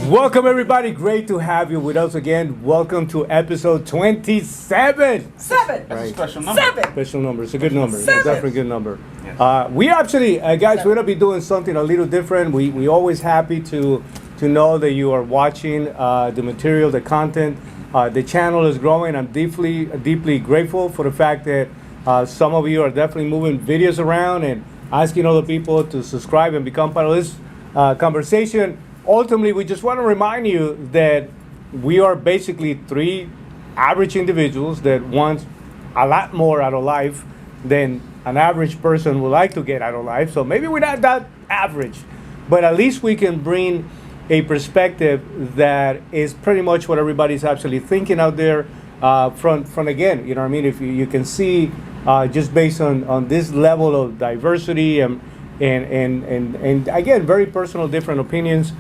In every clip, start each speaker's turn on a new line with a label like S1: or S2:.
S1: Welcome, everybody. Great to have you with us again. Welcome to episode 27.
S2: Seven.
S3: That's a special number.
S2: Seven.
S1: Special number. It's a good number. It's
S2: Seven.
S1: definitely a good number.
S3: Yes.
S1: We actually, guys, we're going to be doing something a little different. We always happy to know that you are watching the material, the content. The channel is growing. I'm deeply grateful for the fact that some of you are definitely moving videos around and asking other people to subscribe and become part of this conversation. Ultimately, we just want to remind you that we are basically three average individuals that want a lot more out of life than an average person would like to get out of life. So maybe we're not that average, but at least we can bring a perspective that is pretty much what everybody's actually thinking out there. From again, you know what I mean? If you can see just based on this level of diversity and again, very personal, different opinions,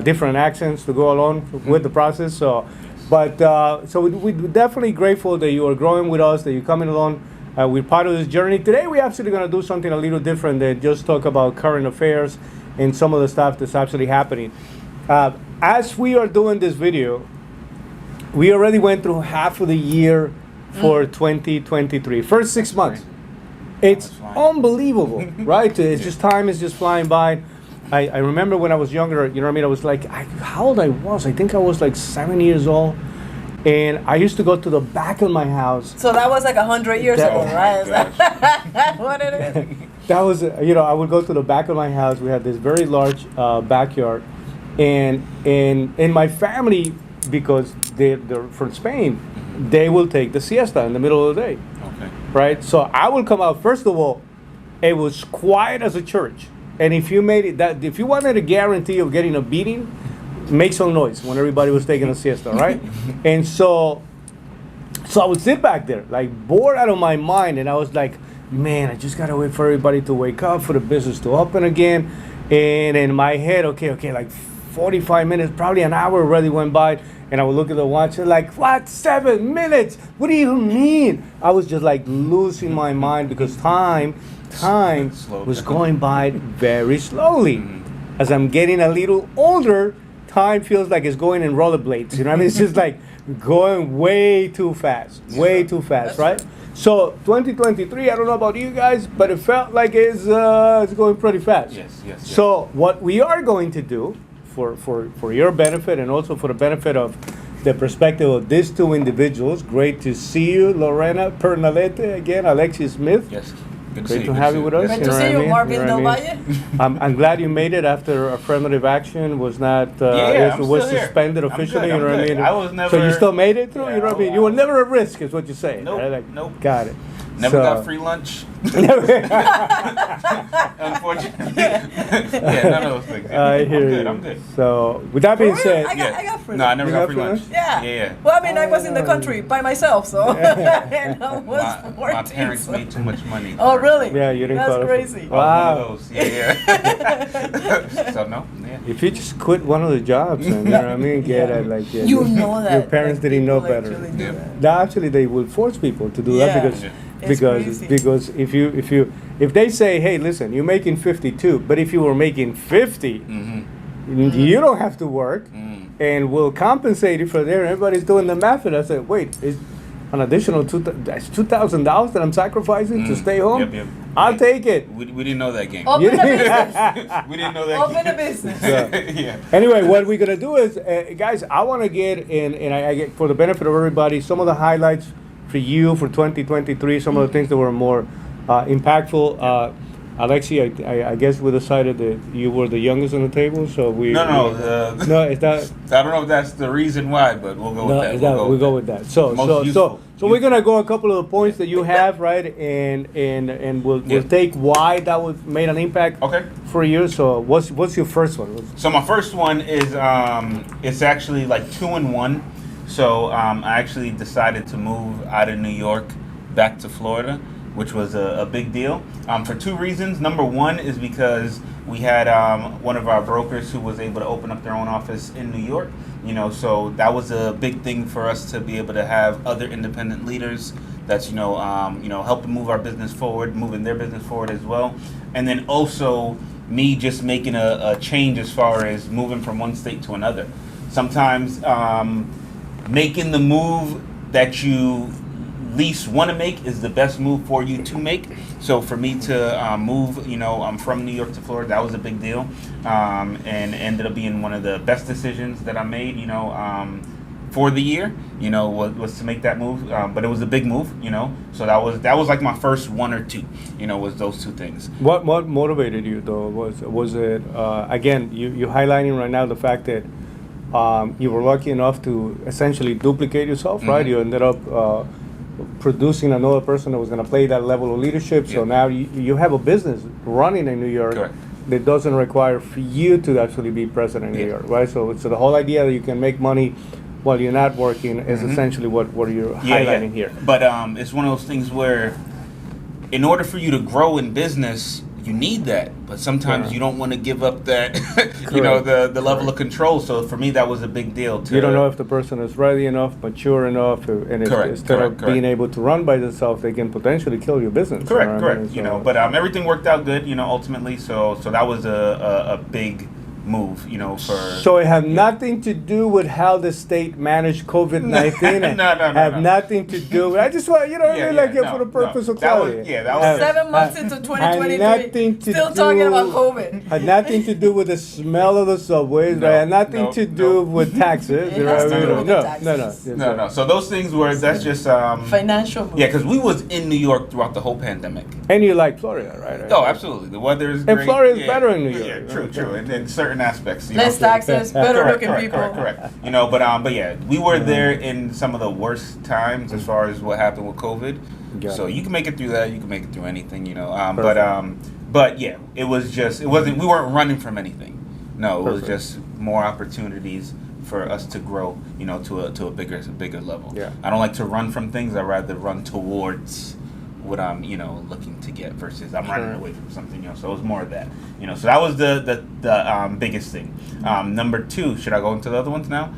S1: different accents to go along with the process. So we're definitely grateful that you are growing with us, that you're coming along. We're part of this journey. Today, we're actually going to do something a little different than just talk about current affairs and some of the stuff that's actually happening. As we are doing this video, we already went through half of the year for 2023. First 6 months. It's unbelievable, right? It's just time is just flying by. I remember when I was younger, you know what I mean? I was like, how old I was? I think I was like 7 years old. And I used to go to the back of my house.
S2: So that was like 100 years ago, right? What it is?
S1: That was, I would go to the back of my house. We had this very large backyard. And in my family, because they're from Spain, they will take the siesta in the middle of the day.
S3: Okay.
S1: Right? So I will come out. First of all, it was quiet as a church. And if you wanted a guarantee of getting a beating, make some noise when everybody was taking a siesta, right? And so I would sit back there, like bored out of my mind, and I was like, man, I just gotta wait for everybody to wake up, for the business to open again. And in my head, okay, like 45 minutes, probably an hour already went by. And I would look at the watch and like, what, 7 minutes? What do you mean? I was just like losing my mind because time was going by very slowly. As I'm getting a little older, time feels like it's going in rollerblades. You know what I mean? It's just like going way too fast, right? So 2023, I don't know about you guys, but it felt like it's going pretty fast.
S3: Yes.
S1: So what we are going to do, for your benefit and also for the benefit of the perspective of these two individuals. Great to see you, Lorena Pernalete, again, Alexis Smith.
S3: Yes.
S1: Great to have you with us.
S2: Good to see you, Marvin Del Valle.
S1: I'm glad you made it after affirmative action was not was suspended officially.
S3: I'm good,
S1: you know what I mean?
S3: I was never.
S1: So you still made it through.
S3: Yeah,
S1: you know what I mean? You were never at risk, is what you're saying.
S3: Nope.
S1: Right? Like,
S3: Nope.
S1: Got it.
S3: Never got free lunch. Unfortunately. Yeah, none of those things.
S1: I hear you.
S3: I'm good.
S1: So with that being said,
S2: I got free.
S3: No, I never
S1: You
S3: got
S1: got
S3: free lunch.
S2: Yeah. Well, I mean, I was in the country by myself, so and I was
S3: My
S2: 14.
S3: parents made too much money.
S2: Oh, really?
S1: yeah, you didn't.
S2: That's
S1: qualify.
S2: crazy.
S1: Wow.
S3: One of those. Yeah. So no. Yeah.
S1: If you just quit one of the jobs, and, you know what I mean, get it like
S2: You know that.
S1: your parents
S2: like,
S1: didn't know
S2: people
S1: better.
S2: actually do
S3: Yeah.
S2: that.
S1: No, actually, they will force people to do that
S2: Yeah.
S1: because
S3: Yeah.
S2: It's crazy.
S1: because if they say, hey, listen, you're making 52, but if you were making 50, you don't have to work, and we'll compensate you for there. Everybody's doing the math, and I said, wait, is an additional that's $2,000 that I'm sacrificing to stay home?
S3: Yep.
S1: I'll take it.
S3: We didn't know that game.
S2: Open a business.
S3: We didn't know that
S2: Open
S3: game.
S2: a business.
S3: Yeah.
S1: Anyway, what we're gonna do is, guys, I want to get in, and I get for the benefit of everybody, some of the highlights for you for 2023. Some of the things that were more impactful. Alexi, I guess we decided that you were the youngest on the table, so we.
S3: No.
S1: No, it's not.
S3: I don't know if that's the reason why, but we'll go with that.
S1: We'll go with that. So we're gonna go a couple of the points that you have, right, and we'll take why that was made an impact.
S3: Okay.
S1: For you. So what's your first one?
S3: So my first one is it's actually like 2-in-1. So I actually decided to move out of New York back to Florida, which was a big deal for two reasons. Number one is because we had one of our brokers who was able to open up their own office in New York. So that was a big thing for us to be able to have other independent leaders that's helping move our business forward, moving their business forward as well. And then also me just making a change as far as moving from one state to another. Sometimes making the move that you least want to make is the best move for you to make. So for me to move, I'm from New York to Florida, that was a big deal, and ended up being one of the best decisions that I made, for the year, was to make that move. But it was a big move, so that was like my first one or two, was those two things.
S1: What motivated you though? Was it again? You highlighting right now the fact that you were lucky enough to essentially duplicate yourself, right? You ended up producing another person that was going to play that level of leadership. So now you have a business running in New York.
S3: Correct.
S1: That doesn't require for you to actually be present in New York, right? So the whole idea that you can make money while you're not working is essentially what you're highlighting here.
S3: But it's one of those things where, in order for you to grow in business, you need that. But sometimes you don't want to give up that, the level of control. So for me, that was a big deal.
S1: You don't know if the person is ready enough, mature enough, and instead of being able to run by themselves, they can potentially kill your business.
S3: Correct.
S1: So,
S3: But everything worked out good, ultimately. So that was a big move, for.
S1: So it had nothing to do with how the state managed COVID-19.
S3: No.
S1: Nothing to do with. I just want for the purpose of clarity.
S3: That was
S2: 7 months into 2023,
S1: nothing to
S2: still
S1: do-
S2: talking about COVID.
S1: Had nothing to do with the smell of the subways, right? Had nothing to do with taxes.
S2: It has to do with the taxes.
S3: No. So those things that's just
S2: Financial move.
S3: Yeah, because we was in New York throughout the whole pandemic.
S1: And you like Florida, right?
S3: Oh, absolutely. The weather is great.
S1: And Florida is better in New York.
S3: Yeah, true. And in certain aspects,
S2: Less taxes, better looking people.
S3: Correct. But yeah, we were there in some of the worst times as far as what happened with COVID. So you can make it through that. You can make it through anything, But yeah, it wasn't. We weren't running from anything. No, it was just more opportunities for us to grow, to a bigger level.
S1: Yeah.
S3: I don't like to run from things. I rather run towards what I'm, looking to get versus I'm running away from something, So it was more of that, So that was the biggest thing. Number two, should I go into the other ones now?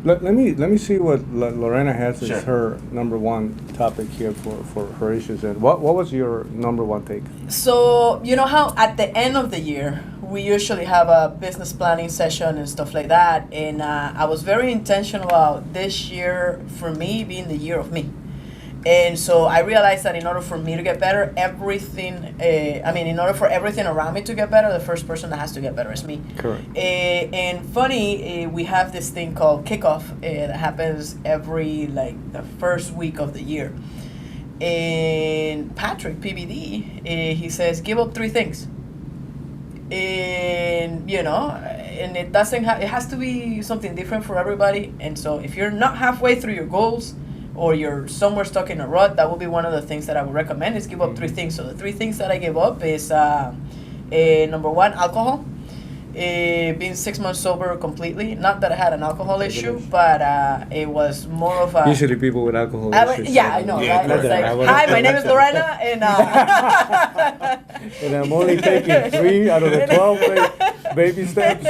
S1: Let me see what Lorena has
S3: Sure.
S1: as her number one topic here for her issues. And what was your number one take?
S2: So, you know how at the end of the year, we usually have a business planning session and stuff like that. And I was very intentional about this year, for me, being the year of me. And so I realized that in order for me to get better, in order for everything around me to get better, the first person that has to get better is me.
S1: Correct.
S2: And funny, we have this thing called kickoff that happens every, the first week of the year. And Patrick, PBD, he says, give up 3 things. And, and it doesn't it has to be something different for everybody. And so if you're not halfway through your goals, or you're somewhere stuck in a rut, that would be one of the things that I would recommend is give up 3 things. So the 3 things that I give up is number 1, alcohol. Being 6 months sober completely. Not that I had an alcohol issue, but it was more of a.
S1: Usually people with alcohol issues.
S2: I know.
S3: Yeah,
S2: Right? It's
S1: correct.
S2: like, hi, my name is Lorena, and
S1: And I'm only taking 3 out of the 12 baby steps.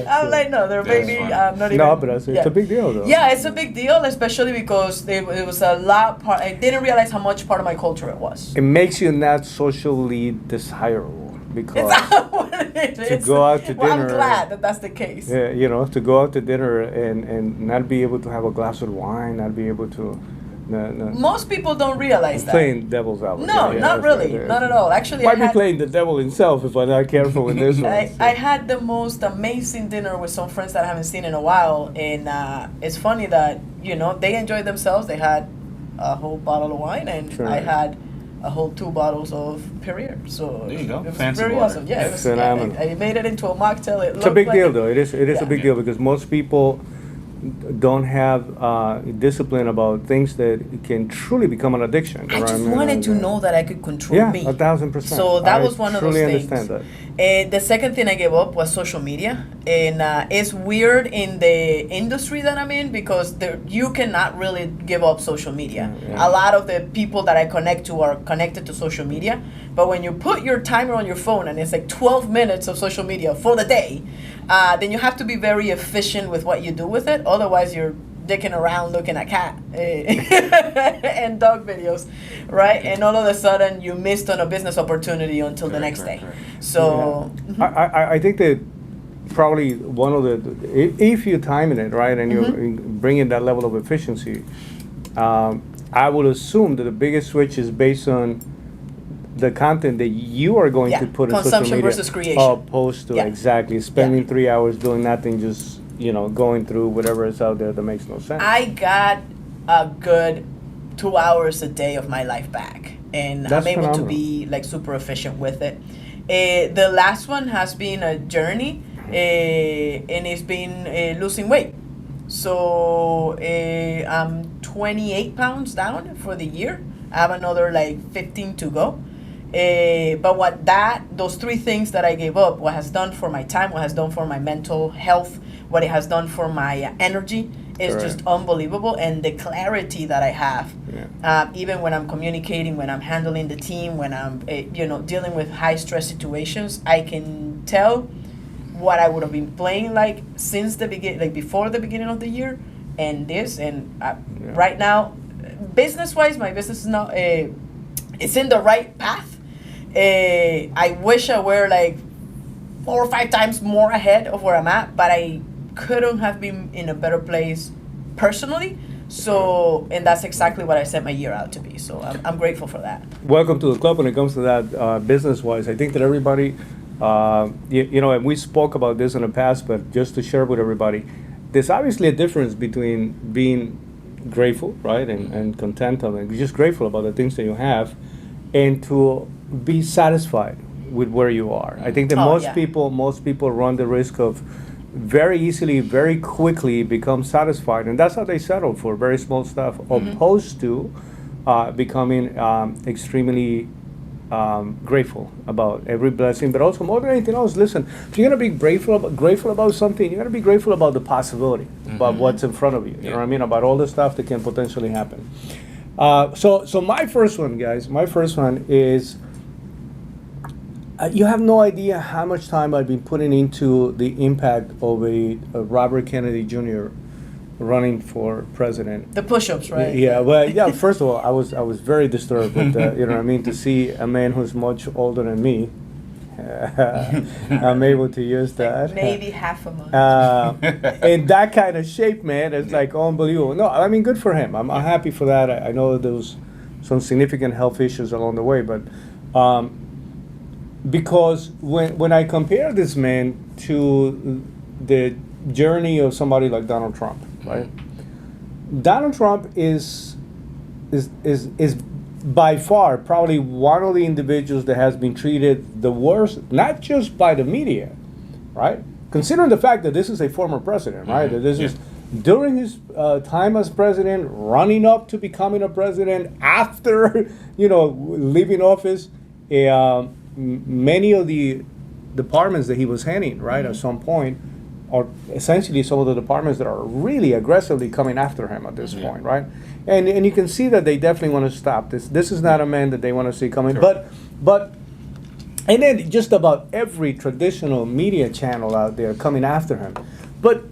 S2: I'm like, no, they're
S3: That's
S2: baby.
S3: fine.
S2: I'm not even.
S1: No, but it's a big deal, though.
S2: Yeah, it's a big deal, especially because it was a lot. I didn't realize how much part of my culture it was.
S1: It makes you not socially desirable because
S2: Is that what it is?
S1: to go out to
S2: Well, I'm
S1: dinner.
S2: glad that that's the case.
S1: to go out to dinner and not be able to have a glass of wine, not be able to.
S2: Most people don't realize that.
S1: Playing devil's advocate.
S2: No,
S1: Yeah,
S2: not
S1: that's
S2: really,
S1: right.
S2: not at all. Actually,
S1: Might be playing the devil himself if I'm not careful in this one.
S2: I had the most amazing dinner with some friends that I haven't seen in a while, and it's funny that they enjoyed themselves. They had a whole bottle of wine, and
S1: Sure.
S2: I had a whole 2 bottles of Perrier. So
S3: There you go.
S2: it was
S3: Fancy
S2: very
S3: water.
S2: awesome. Yeah, it was
S1: Phenomenal.
S2: I made it into a mocktail.
S1: It's a big deal, though. It is a big
S3: Yeah.
S1: deal because most people don't have discipline about things that can truly become an addiction.
S2: I just wanted to know that I could control
S1: Yeah,
S2: me.
S1: 1,000%.
S2: So that
S1: I
S2: was one of those
S1: truly
S2: things.
S1: understand that.
S2: And the second thing I gave up was social media. And it's weird in the industry that I'm in because you cannot really give up social media.
S1: Yeah.
S2: A lot of the people that I connect to are connected to social media. But when you put your timer on your phone and it's like 12 minutes of social media for the day, then you have to be very efficient with what you do with it. Otherwise, you're dicking around looking at cat and dog videos, right? And all of a sudden you missed on a business opportunity until the next day. So
S1: I think that probably one of if you're timing it right and you're bringing that level of efficiency, I would assume that the biggest switch is based on the content that you are going to put in social
S2: consumption
S1: media,
S2: versus creation.
S1: opposed to exactly spending 3 hours doing nothing, just going through whatever is out there that makes no sense.
S2: I got a good 2 hours a day of my life back, and
S1: That's
S2: I'm able
S1: phenomenal.
S2: to be like super efficient with it. The last one has been a journey, and it's been losing weight. So I'm 28 pounds down for the year. I have another like 15 to go. But those three things that I gave up, what has done for my time, what has done for my mental health, what it has done for my energy is
S1: Correct.
S2: just unbelievable. And the clarity that I have, even when I'm communicating, when I'm handling the team, when I'm dealing with high stress situations, I can tell what I would have been playing like since the beginning, like before the beginning of the year, and this, and right now, business-wise, my business is not. It's in the right path. I wish I were like 4 or 5 times more ahead of where I'm at, but I couldn't have been in a better place personally. So, and that's exactly what I set my year out to be. So I'm grateful for that.
S1: Welcome to the club when it comes to that business-wise. I think that everybody, and we spoke about this in the past, but just to share with everybody, there's obviously a difference between being grateful, right, and content, and just grateful about the things that you have, and to be satisfied with where you are. I think that most people run the risk of very easily, very quickly become satisfied, and that's how they settle for very small stuff, opposed to becoming extremely grateful about every blessing, but also more than anything else, listen, if you're gonna be grateful about something, you're gonna be grateful about the possibility, about what's in front of you. You know what I mean? About all the stuff that can potentially happen. So my first one, guys, is you have no idea how much time I've been putting into the impact of a Robert Kennedy Jr. running for president.
S2: The push-ups, right?
S1: Yeah, well, first of all, I was very disturbed with to see a man who's much older than me. I'm able to use that.
S2: Maybe half a month.
S1: In that kind of shape, man, it's like unbelievable. No, I mean, good for him. I'm happy for that. I know there was some significant health issues along the way, but because when I compare this man to the journey of somebody like Donald Trump, right? Donald Trump is by far probably one of the individuals that has been treated the worst, not just by the media, right? Considering the fact that this is a former president, right? That this is during his time as president, running up to becoming a president, after leaving office, many of the departments that he was heading, right, at some point, are essentially some of the departments that are really aggressively coming after him at this point, right? And you can see that they definitely want to stop this. This is not a man that they want to see coming.
S3: Sure.
S1: But and then just about every traditional media channel out there coming after him. But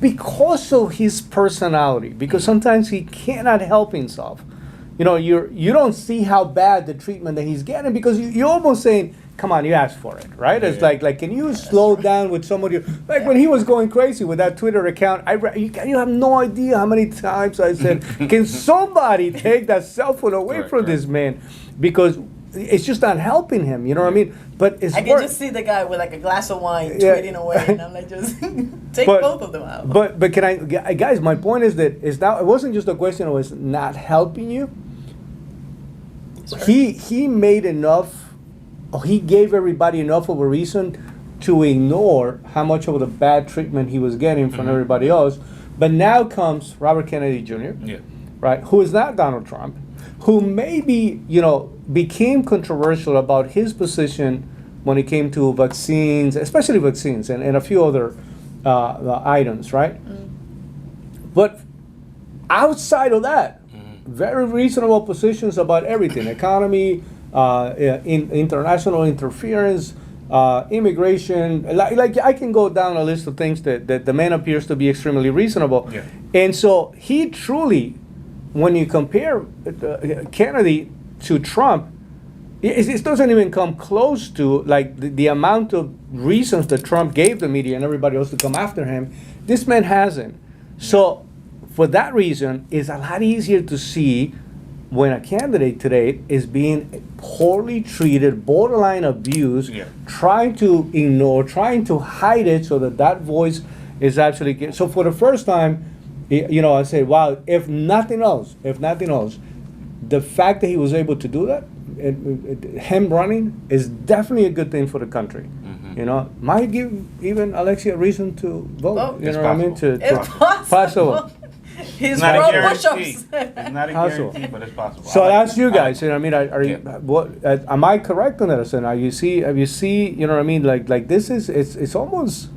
S1: because of his personality, because sometimes he cannot help himself, you don't see how bad the treatment that he's getting, because you're almost saying, come on, you asked for it, right? It's like can you slow down with somebody? Like when he was going crazy with that Twitter account, you have no idea how many times I said, can somebody take that cell phone away from this man? Because it's just not helping him, you know what I mean? But I
S2: can just see the guy with like a glass of wine tweeting away, and I'm like, just take both of them out.
S1: But can I, guys? My point is that it wasn't just a question of it's not helping you. He made enough. He gave everybody enough of a reason to ignore how much of the bad treatment he was getting from everybody else. But now comes Robert Kennedy Jr., right, who is not Donald Trump, who maybe, became controversial about his position when it came to vaccines, especially vaccines and a few other items, right? But outside of that, very reasonable positions about everything, economy, international interference, immigration. Like I can go down a list of things that the man appears to be extremely reasonable.
S3: Yeah.
S1: And so he truly, when you compare Kennedy to Trump, it doesn't even come close to like the amount of reasons that Trump gave the media and everybody else to come after him. This man hasn't. So for that reason, it's a lot easier to see when a candidate today is being poorly treated, borderline abused,
S3: Yeah.
S1: trying to ignore, trying to hide it so that voice is actually. So for the first time, I say, wow, if nothing else, the fact that he was able to do that, him running, is definitely a good thing for the country. Might give even Alexia a reason to vote.
S2: Vote.
S1: You know what I mean?
S2: It's
S1: Possible.
S2: possible. He's
S3: It's not a
S2: pro
S3: guarantee.
S2: push-ups.
S3: It's not a
S1: Possible.
S3: guarantee, but it's possible.
S1: So
S3: I like
S1: that's
S3: it.
S1: you
S3: I
S1: guys.
S3: like it.
S1: Are you,
S3: Yeah.
S1: what? Am I correct on that? Sen? Have you see? You know what I mean? Like this is it's almost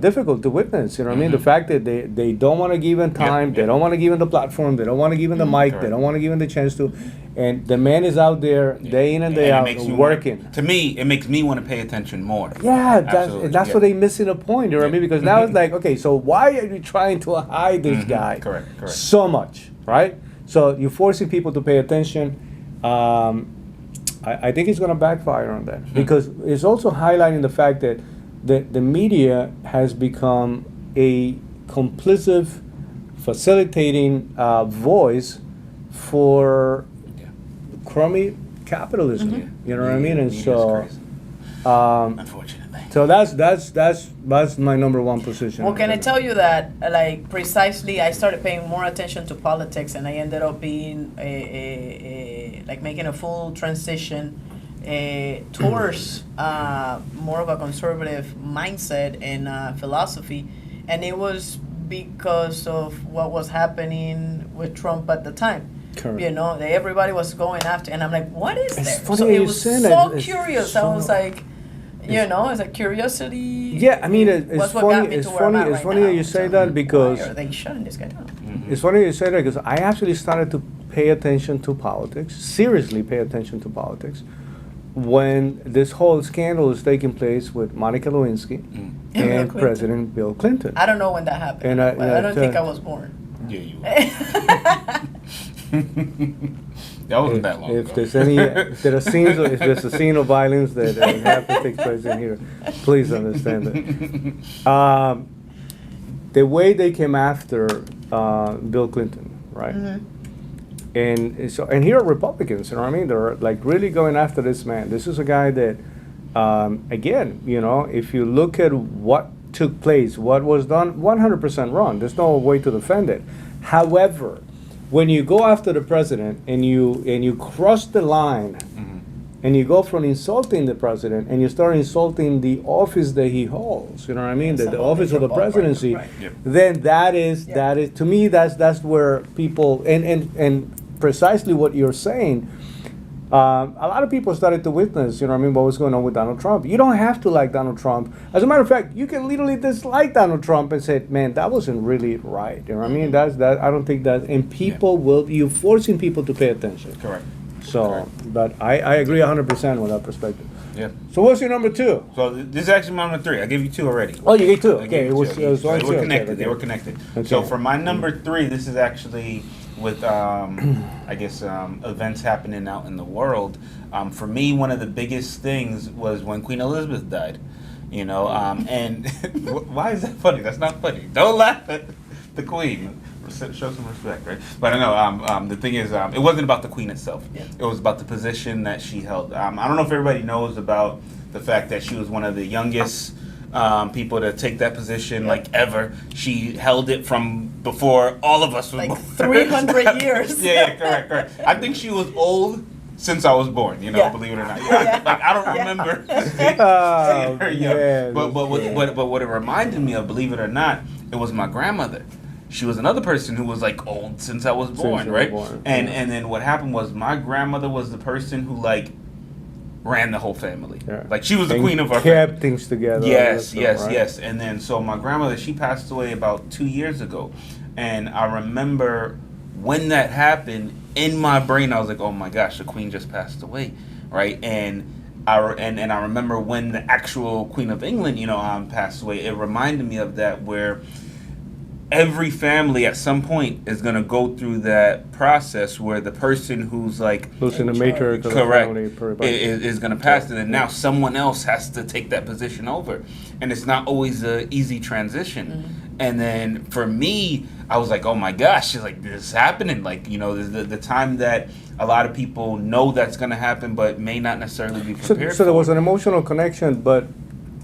S1: difficult to witness. You know what I mean? The
S3: Mhm.
S1: fact that they don't want to give him time, they
S3: yeah.
S1: don't want to give him the platform, they don't want to give him the mic, they
S3: Correct.
S1: don't want to give him the chance to, and the man is out there day in and day
S3: it
S1: out
S3: makes you
S1: working.
S3: to me, it makes me want to pay attention more.
S1: Yeah,
S3: Absolutely,
S1: that's
S3: yeah.
S1: what they missing a point. You know what I mean?
S3: Yeah.
S1: Because now it's like, okay, so why are you trying to hide this guy?
S3: Correct.
S1: So much, right? So you're forcing people to pay attention. I think it's going to backfire on that because it's also highlighting the fact that the media has become a complicit, facilitating voice for
S3: Yeah.
S1: crummy capitalism. You know what I mean? And
S3: Media's
S1: so.
S3: crazy, unfortunately.
S1: So that's my number one position.
S2: Well, can I tell you that, like, precisely, I started paying more attention to politics, and I ended up being like making a full transition towards more of a conservative mindset and philosophy, and it was because of what was happening with Trump at the time.
S1: Correct.
S2: That everybody was going after, and I'm like, what is
S1: It's
S2: there?
S1: funny
S2: So
S1: that
S2: it
S1: you
S2: was
S1: say
S2: so
S1: that. It's
S2: curious.
S1: so-
S2: I was like, it's like curiosity.
S1: Yeah, I mean, it's
S2: was what got
S1: funny.
S2: me
S1: It's
S2: to where I'm
S1: funny.
S2: at
S1: It's
S2: right
S1: funny
S2: now.
S1: that you say
S2: So,
S1: that because
S2: why are they shutting this guy down?
S1: it's funny you say that because I actually started to pay attention to politics, seriously pay attention to politics, when this whole scandal is taking place with Monica Lewinsky
S3: Mm.
S2: Bill
S1: and
S2: Clinton.
S1: President Bill Clinton.
S2: I don't know when that happened.
S1: And
S2: I don't think
S1: uh,
S2: I was born.
S3: Yeah, you are. That wasn't that long
S1: If
S3: ago.
S1: there's any, if there's a scene of violence that happens to take place in here, please understand it. The way they came after Bill Clinton, right? And here are Republicans, you know what I mean? They're like really going after this man. This is a guy that, again, if you look at what took place, what was done, 100% wrong. There's no way to defend it. However, when you go after the president and you cross the line and you go from insulting the president and you start insulting the office that he holds, you know what I mean?
S2: It's a
S1: The
S2: whole
S1: office of the
S2: different ballpark,
S1: presidency,
S2: right.
S3: Yep.
S1: then that is
S2: Yeah.
S1: to me that's where people and precisely what you're saying. A lot of people started to witness, what was going on with Donald Trump. You don't have to like Donald Trump. As a matter of fact, you can literally dislike Donald Trump and say, man, that wasn't really right. You know what I mean? That's that. I don't think that. And people you're forcing people to pay attention.
S3: Correct.
S1: So,
S3: Correct.
S1: but I agree 100% with that perspective.
S3: Yeah.
S1: So what's your number two?
S3: So this is actually my number 3. I gave you 2 already.
S1: Oh, you gave two.
S3: I
S1: Okay,
S3: gave
S1: it
S3: you
S1: was,
S3: two.
S1: it was
S3: So
S1: one,
S3: they
S1: two.
S3: were
S1: Okay,
S3: connected.
S1: okay.
S3: They were connected.
S1: Okay.
S3: So for my number 3, this is actually with I guess events happening out in the world. For me, one of the biggest things was when Queen Elizabeth died. And why is that funny? That's not funny. Don't laugh at the Queen. Show some respect, right? But I know the thing is, it wasn't about the Queen itself.
S2: Yeah.
S3: It was about the position that she held. I don't know if everybody knows about the fact that she was one of the youngest people to take that position,
S2: Yeah.
S3: like ever. She held it from before all of us was
S2: Like
S3: born.
S2: 300 years.
S3: Yeah, correct. I think she was old since I was born.
S2: Yeah.
S3: Believe it or not.
S2: Yeah.
S3: Like I don't
S2: Yeah.
S3: remember
S1: Oh,
S3: seeing her young.
S1: yeah,
S3: But what it reminded me of, believe it or not, it was my grandmother. She was another person who was like old since I was
S1: Since
S3: born,
S1: you were
S3: right?
S1: born,
S3: And
S1: yeah.
S3: and then what happened was my grandmother was the person who like ran the whole family.
S1: Yeah.
S3: Like she was the
S1: And
S3: queen of our
S1: kept
S3: family.
S1: things together.
S3: Yes,
S1: also,
S3: yes,
S1: right?
S3: yes. And then so my grandmother, she passed away about 2 years ago, and I remember when that happened. In my brain, I was like, "Oh my gosh, the queen just passed away," right? And and I remember when the actual Queen of England, passed away. It reminded me of that, where every family at some point is going to go through that process where the person who's like
S1: losing the
S2: In
S1: matriarch of the
S3: correct
S1: family. pretty much.
S3: is going to pass it, and now someone else has to take that position over, and it's not always a easy transition. And then for me, I was like, oh my gosh, it's like this is happening. Like, the time that a lot of people know that's going to happen, but may not necessarily be prepared.
S1: So there
S3: for.
S1: was an emotional connection, but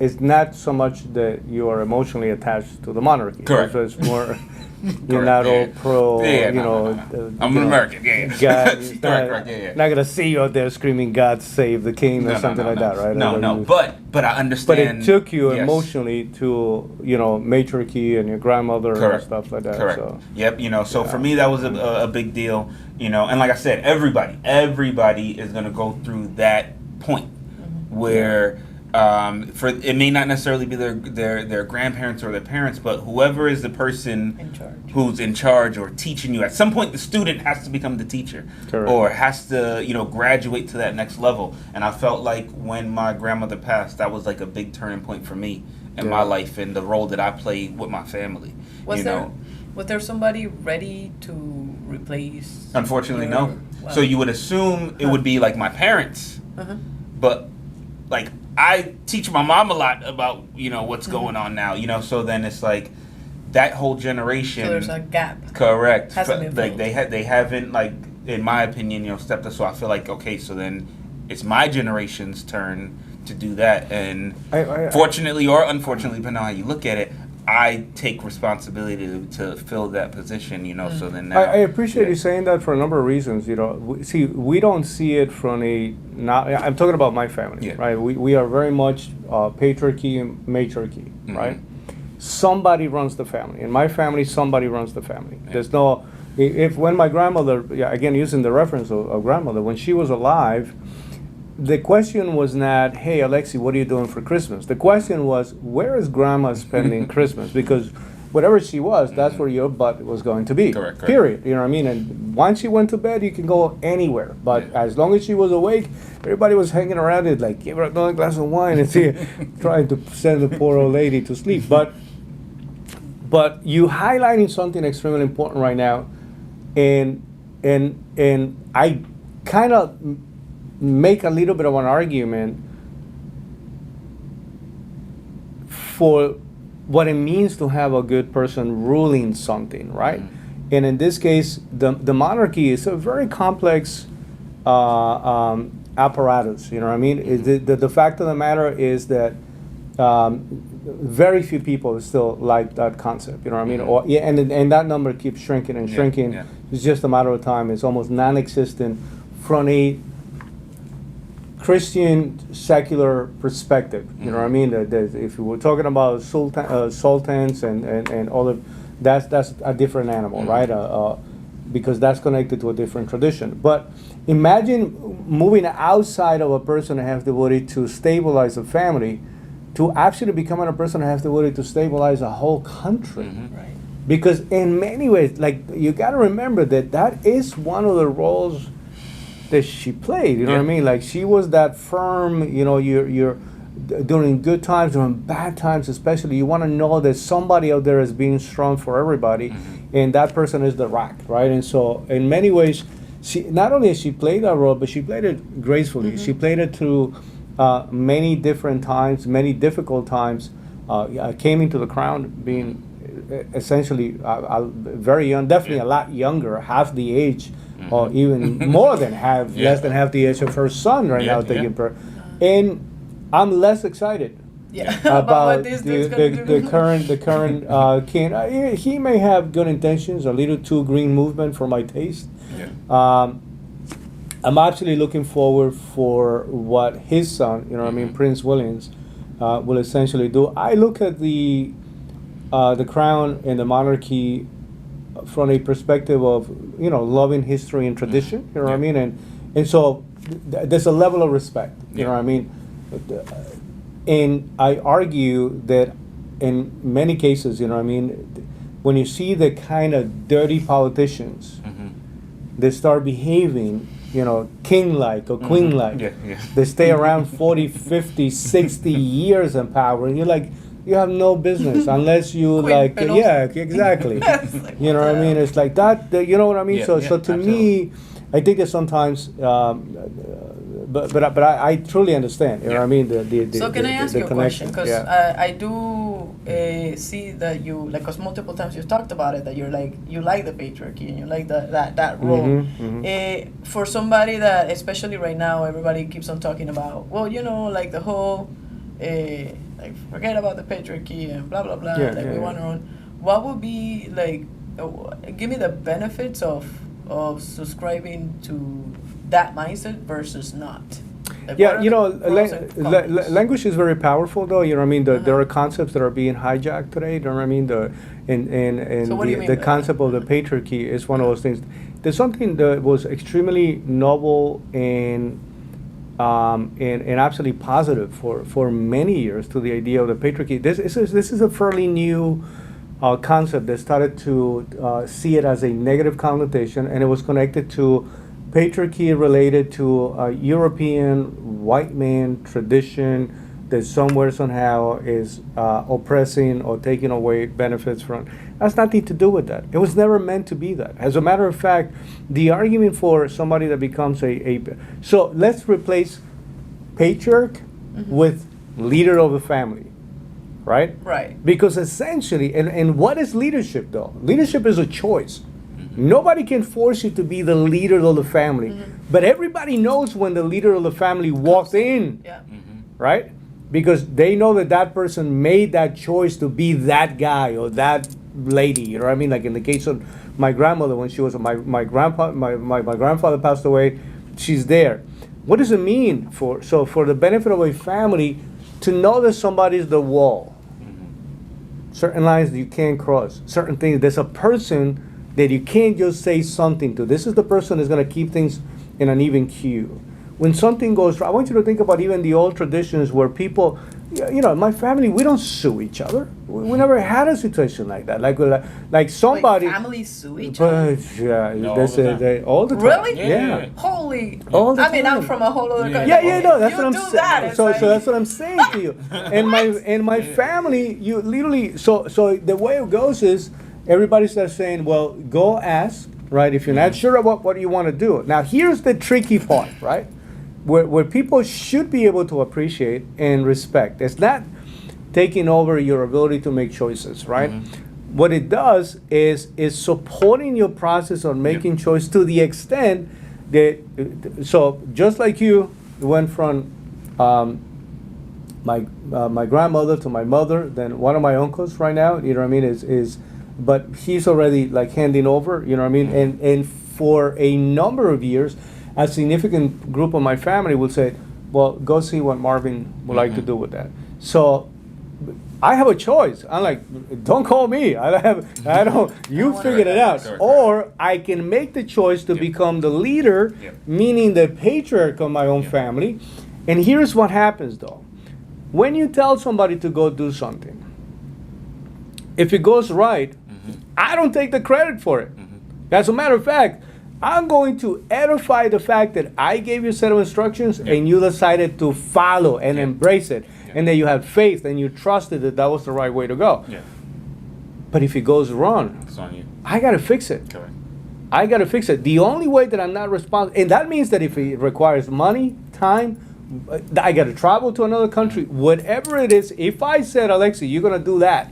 S1: it's not so much that you are emotionally attached to the monarchy.
S3: Correct.
S1: So it's more you're
S3: Correct,
S1: not
S3: yeah.
S1: all pro.
S3: Yeah,
S1: you
S3: no,
S1: know,
S3: no.
S1: you
S3: I'm
S1: know,
S3: an American. Yeah,
S1: God, it's
S3: correct, yeah.
S1: not gonna see you out there screaming "God save the king" or
S3: No,
S1: something
S3: no,
S1: like that, right?
S3: No,
S1: Or
S3: no.
S1: you-
S3: But I
S1: But
S3: understand.
S1: it took you
S3: yes.
S1: emotionally to matriarchy and your grandmother and
S3: Correct.
S1: stuff like that.
S3: Correct.
S1: So.
S3: Yep. So for me, that was a big deal. And like I said, everybody is gonna go through that point where. For it may not necessarily be their grandparents or their parents, but whoever is the person
S2: In charge.
S3: who's in charge or teaching you. At some point, the student has to become the teacher,
S1: Correct.
S3: or has to graduate to that next level. And I felt like when my grandmother passed, that was like a big turning point for me in my
S1: Yeah.
S3: life and the role that I played with my family.
S2: Was
S3: you
S2: there
S3: know,
S2: was there somebody ready to replace?
S3: unfortunately,
S2: your-
S3: no.
S2: Wow.
S3: So you would assume it would be like my parents,
S2: Uh-huh.
S3: but like I teach my mom a lot about what's
S2: Mm-hmm.
S3: going on now, so then it's like that whole generation.
S2: So there's a gap.
S3: Correct.
S2: Hasn't been
S3: Like
S2: filled.
S3: they haven't, like, in my opinion, stepped up. So I feel like, okay, so then it's my generation's turn to do that. And
S1: I-
S3: fortunately or unfortunately, depending on how you look at it, I take responsibility to fill that position. So then now
S1: I appreciate
S3: yeah.
S1: you saying that for a number of reasons. We don't see it from not. I'm talking about my family,
S3: Yeah.
S1: right? We are very much patriarchy and matriarchy,
S3: Mhm.
S1: right? Somebody runs the family. In my family, somebody runs the family.
S3: Yeah.
S1: There's no. If when my grandmother, again using the reference of grandmother, when she was alive, the question was not, "Hey Alexi, what are you doing for Christmas?" The question was, "Where is Grandma spending Christmas?" Because whatever she was, that's where your butt was going to be.
S3: Correct, correct.
S1: Period. You know what I mean? And once she went to bed, you can go anywhere. But
S3: Yeah.
S1: as long as she was awake, everybody was hanging around it, like, give her another glass of wine and see, trying to send the poor old lady to sleep. But you highlighting something extremely important right now, and I kind of make a little bit of an argument for what it means to have a good person ruling something, right? And in this case, the monarchy is a very complex apparatus. You know what I mean? The fact of the matter is that very few people still like that concept. You know what I mean? Or, yeah, and that number keeps shrinking and
S3: Yeah,
S1: shrinking.
S3: yeah.
S1: It's just a matter of time. It's almost non-existent from a Christian secular perspective. You know what I mean? If we were talking about sultans and all of that's a different animal, right? Because that's connected to a different tradition. But imagine moving outside of a person that has the ability to stabilize a family, to actually becoming a person that has the ability to stabilize a whole country.
S2: Right.
S1: Because in many ways, like, you got to remember that is one of the roles that she played. You know what I
S3: Yeah.
S1: mean? Like, she was that firm. You're during good times, during bad times, especially. You want to know that somebody out there is being strong for everybody, and that person is the rock, right? And so, in many ways, she not only has she played that role, but she played it gracefully. She played it through many different times, many difficult times. Came into the crown being essentially very young, definitely a lot younger, half the age, or even more than half,
S3: Yeah.
S1: less than half the age of her son right
S3: Yeah,
S1: now taking
S3: yeah.
S1: birth. And I'm less excited
S2: Yeah.
S1: about
S2: what this dude's gonna do.
S1: the current king. He may have good intentions, a little too green movement for my taste.
S3: Yeah.
S1: I'm actually looking forward for what his son, you know what I mean, Prince Williams, will essentially do. I look at the crown and the monarchy from a perspective of, loving history and tradition, you know what I mean, and so there's a level of respect, you know what I mean, and I argue that in many cases, you know what I mean, when you see the kind of dirty politicians that start behaving king-like or queen-like.
S3: Yeah, yeah.
S1: They stay around 40, 50, 60 years in power, and you're like, you have no business unless you
S2: Queen
S1: like,
S2: Pelosi.
S1: yeah, exactly.
S2: It's like,
S1: You know what I mean? It's like that. You know what I mean?
S3: Yeah,
S1: so,
S3: yeah,
S1: so to
S3: absolutely.
S1: me, I think that sometimes, but I truly understand. You know what I mean?
S2: So can I ask
S1: the
S2: you a question?
S1: connection.
S2: Because
S1: Yeah.
S2: I do see that you like, because multiple times you've talked about it, that you're like, you like the patriarchy and you like that role. For somebody that, especially right now, everybody keeps on talking about, well, like the whole, like forget about the patriarchy and blah blah blah.
S1: Yeah,
S2: like
S1: yeah,
S2: we
S1: yeah.
S2: want our own. What would be like? Give me the benefits of subscribing to that mindset versus not. Like, what
S1: Yeah,
S2: are
S1: you
S2: the
S1: know,
S2: pros and cons?
S1: language is very powerful, though. You know what I mean? There
S2: Uh-huh.
S1: are concepts that are being hijacked today. You know what I mean? And
S2: So what do you mean
S1: the
S2: by
S1: concept of the patriarchy is one of those things. There's something that was extremely novel and absolutely positive for many years to the idea of the patriarchy. This is a fairly new concept that started to see it as a negative connotation, and it was connected to patriarchy related to European white man tradition that somewhere somehow is oppressing or taking away benefits from. That's nothing to do with that. It was never meant to be that. As a matter of fact, the argument for somebody that becomes so let's replace patriarch with leader of the family, right?
S2: Right.
S1: Because essentially, and what is leadership though? Leadership is a choice. Nobody can force you to be the leader of the family. But everybody knows when the leader of the family walks in,
S2: Yeah.
S1: right? Because they know that person made that choice to be that guy or that lady. You know what I mean? Like in the case of my grandmother, when she was my grandfather passed away, she's there. What does it mean for the benefit of a family to know that somebody's the wall? Certain lines that you can't cross. Certain things. There's a person that you can't just say something to. This is the person that's going to keep things in an even queue. When something goes wrong, I want you to think about even the old traditions where people, my family, we don't sue each other. We never had a situation like that. Like somebody.
S2: Wait, families sue each other?
S1: But yeah,
S3: No,
S1: that's
S3: all the
S1: it. All the time.
S2: Really?
S1: Yeah.
S2: Holy.
S1: All the
S2: I mean, I'm
S1: time.
S2: from a whole other country.
S1: Yeah, no, that's
S2: You
S1: what I'm
S2: do
S1: saying.
S2: that, it's
S1: So
S2: like-
S1: that's what I'm saying to you. And my family, you literally, so the way it goes is everybody starts saying, well, go ask, right? If you're not sure about what you want to do. Now, here's the tricky part, right? Where people should be able to appreciate and respect. It's not taking over your ability to make choices, right? What it does is supporting your process on making choice to the extent that, so just like you went from my grandmother to my mother, then one of my uncles right now, you know what I mean, but he's already like handing over, you know what I mean? And for a number of years, a significant group of my family would say, well, go see what Marvin would like to do with that. So I have a choice. I'm like, don't call me. You figured it out.
S3: Correct.
S1: Or I can make the choice to become the leader, meaning the patriarch of my own family. And here's what happens though. When you tell somebody to go do something, if it goes right, I don't take the credit for it. As a matter of fact, I'm going to edify the fact that I gave you a set of instructions and you decided to follow and embrace it. And that you had faith and you trusted that was the right way to go.
S3: Yeah.
S1: But if it goes wrong,
S3: It's on you.
S1: I got to fix it.
S3: Correct.
S1: I got to fix it. The only way that I'm not responsible, and that means that if it requires money, time, I got to travel to another country, whatever it is. If I said, Alexi, you're going to do that,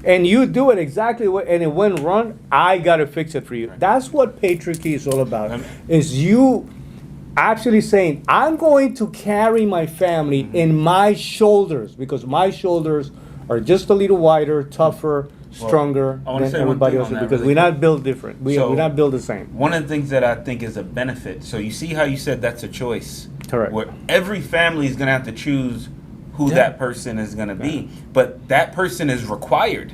S1: and you do it exactly and it went wrong, I got to fix it for you. That's what patriarchy is all about. Is you actually saying, I'm going to carry my family in my shoulders because my shoulders are just a little wider, tougher, stronger
S3: I wanna
S1: than
S3: say one
S1: everybody
S3: thing
S1: else
S3: on that
S1: because
S3: really
S1: we're not
S3: quick.
S1: built different.
S3: So-
S1: We're not built the same.
S3: One of the things that I think is a benefit. So you see how you said that's a choice.
S1: Correct.
S3: Where every family is going to have to choose who that person is going to be, but that person is required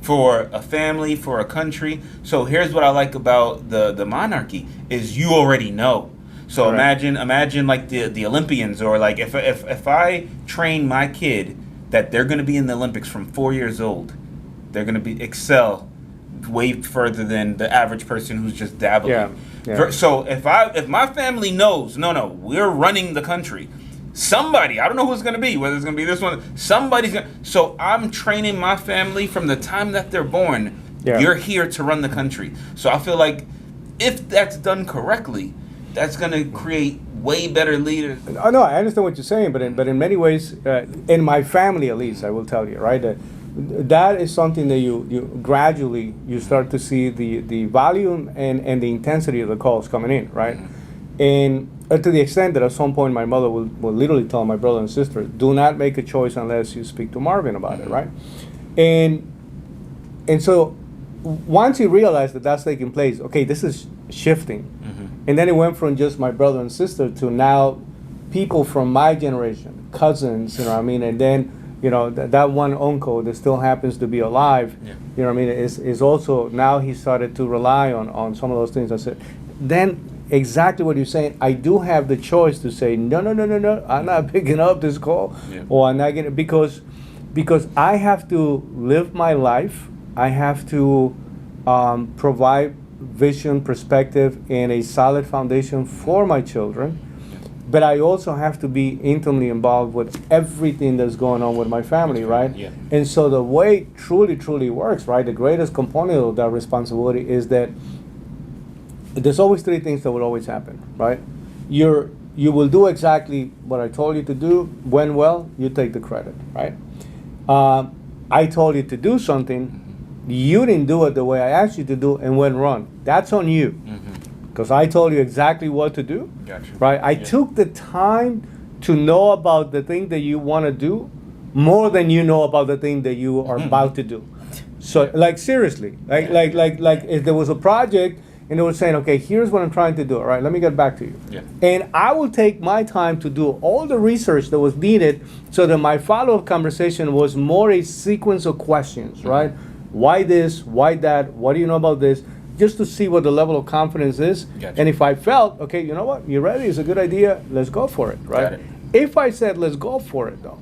S3: for a family, for a country. So here's what I like about the monarchy is you already know. So
S1: Correct.
S3: imagine like the Olympians, or like if I train my kid that they're going to be in the Olympics from 4 years old, they're going to excel way further than the average person who's just dabbling.
S1: Yeah. Yeah.
S3: So if my family knows, no, we're running the country. Somebody, I don't know who it's gonna be, whether it's gonna be this one, somebody's gonna. So I'm training my family from the time that they're born.
S1: Yeah.
S3: You're here to run the country. So I feel like if that's done correctly, that's gonna create way better leaders.
S1: Oh, no, I understand what you're saying, but in many ways, in my family at least, I will tell you, right, that is something that you gradually you start to see the volume and the intensity of the calls coming in, right? And to the extent that at some point my mother will literally tell my brother and sister, do not make a choice unless you speak to Marvin about it, right? And so once he realized that that's taking place, okay, this is shifting. And then it went from just my brother and sister to now people from my generation, cousins, you know what I mean? And then, you know, that one uncle that still happens to be alive,
S3: Yeah.
S1: you know what I mean, is also, now he started to rely on some of those things. I said, then exactly what you're saying, I do have the choice to say, no, I'm not picking up this call,
S3: Yeah.
S1: or I'm not going to, because I have to live my life. I have to provide vision, perspective, and a solid foundation for my children. But I also have to be intimately involved with everything that's going on with my family, right?
S3: Yeah.
S1: And so the way it truly works, right? The greatest component of that responsibility is that there's always three things that will always happen, right? You will do exactly what I told you to do. When well, you take the credit, right? I told you to do something, you didn't do it the way I asked you to do, and went wrong. That's on you, because I told you exactly what to do,
S3: Gotcha.
S1: right? I took the time to know about the thing that you want to do more than you know about the thing that you are about to do. So, like, seriously, like if there was a project and they were saying, okay, here's what I'm trying to do, all right, let me get back to you.
S3: Yeah.
S1: And I will take my time to do all the research that was needed so that my follow-up conversation was more a sequence of questions, right? Why this? Why that? What do you know about this? Just to see what the level of confidence is.
S3: Gotcha.
S1: And if I felt, okay, you know what, you're ready, it's a good idea, let's go for it, right?
S3: Got it.
S1: If I said, let's go for it, though,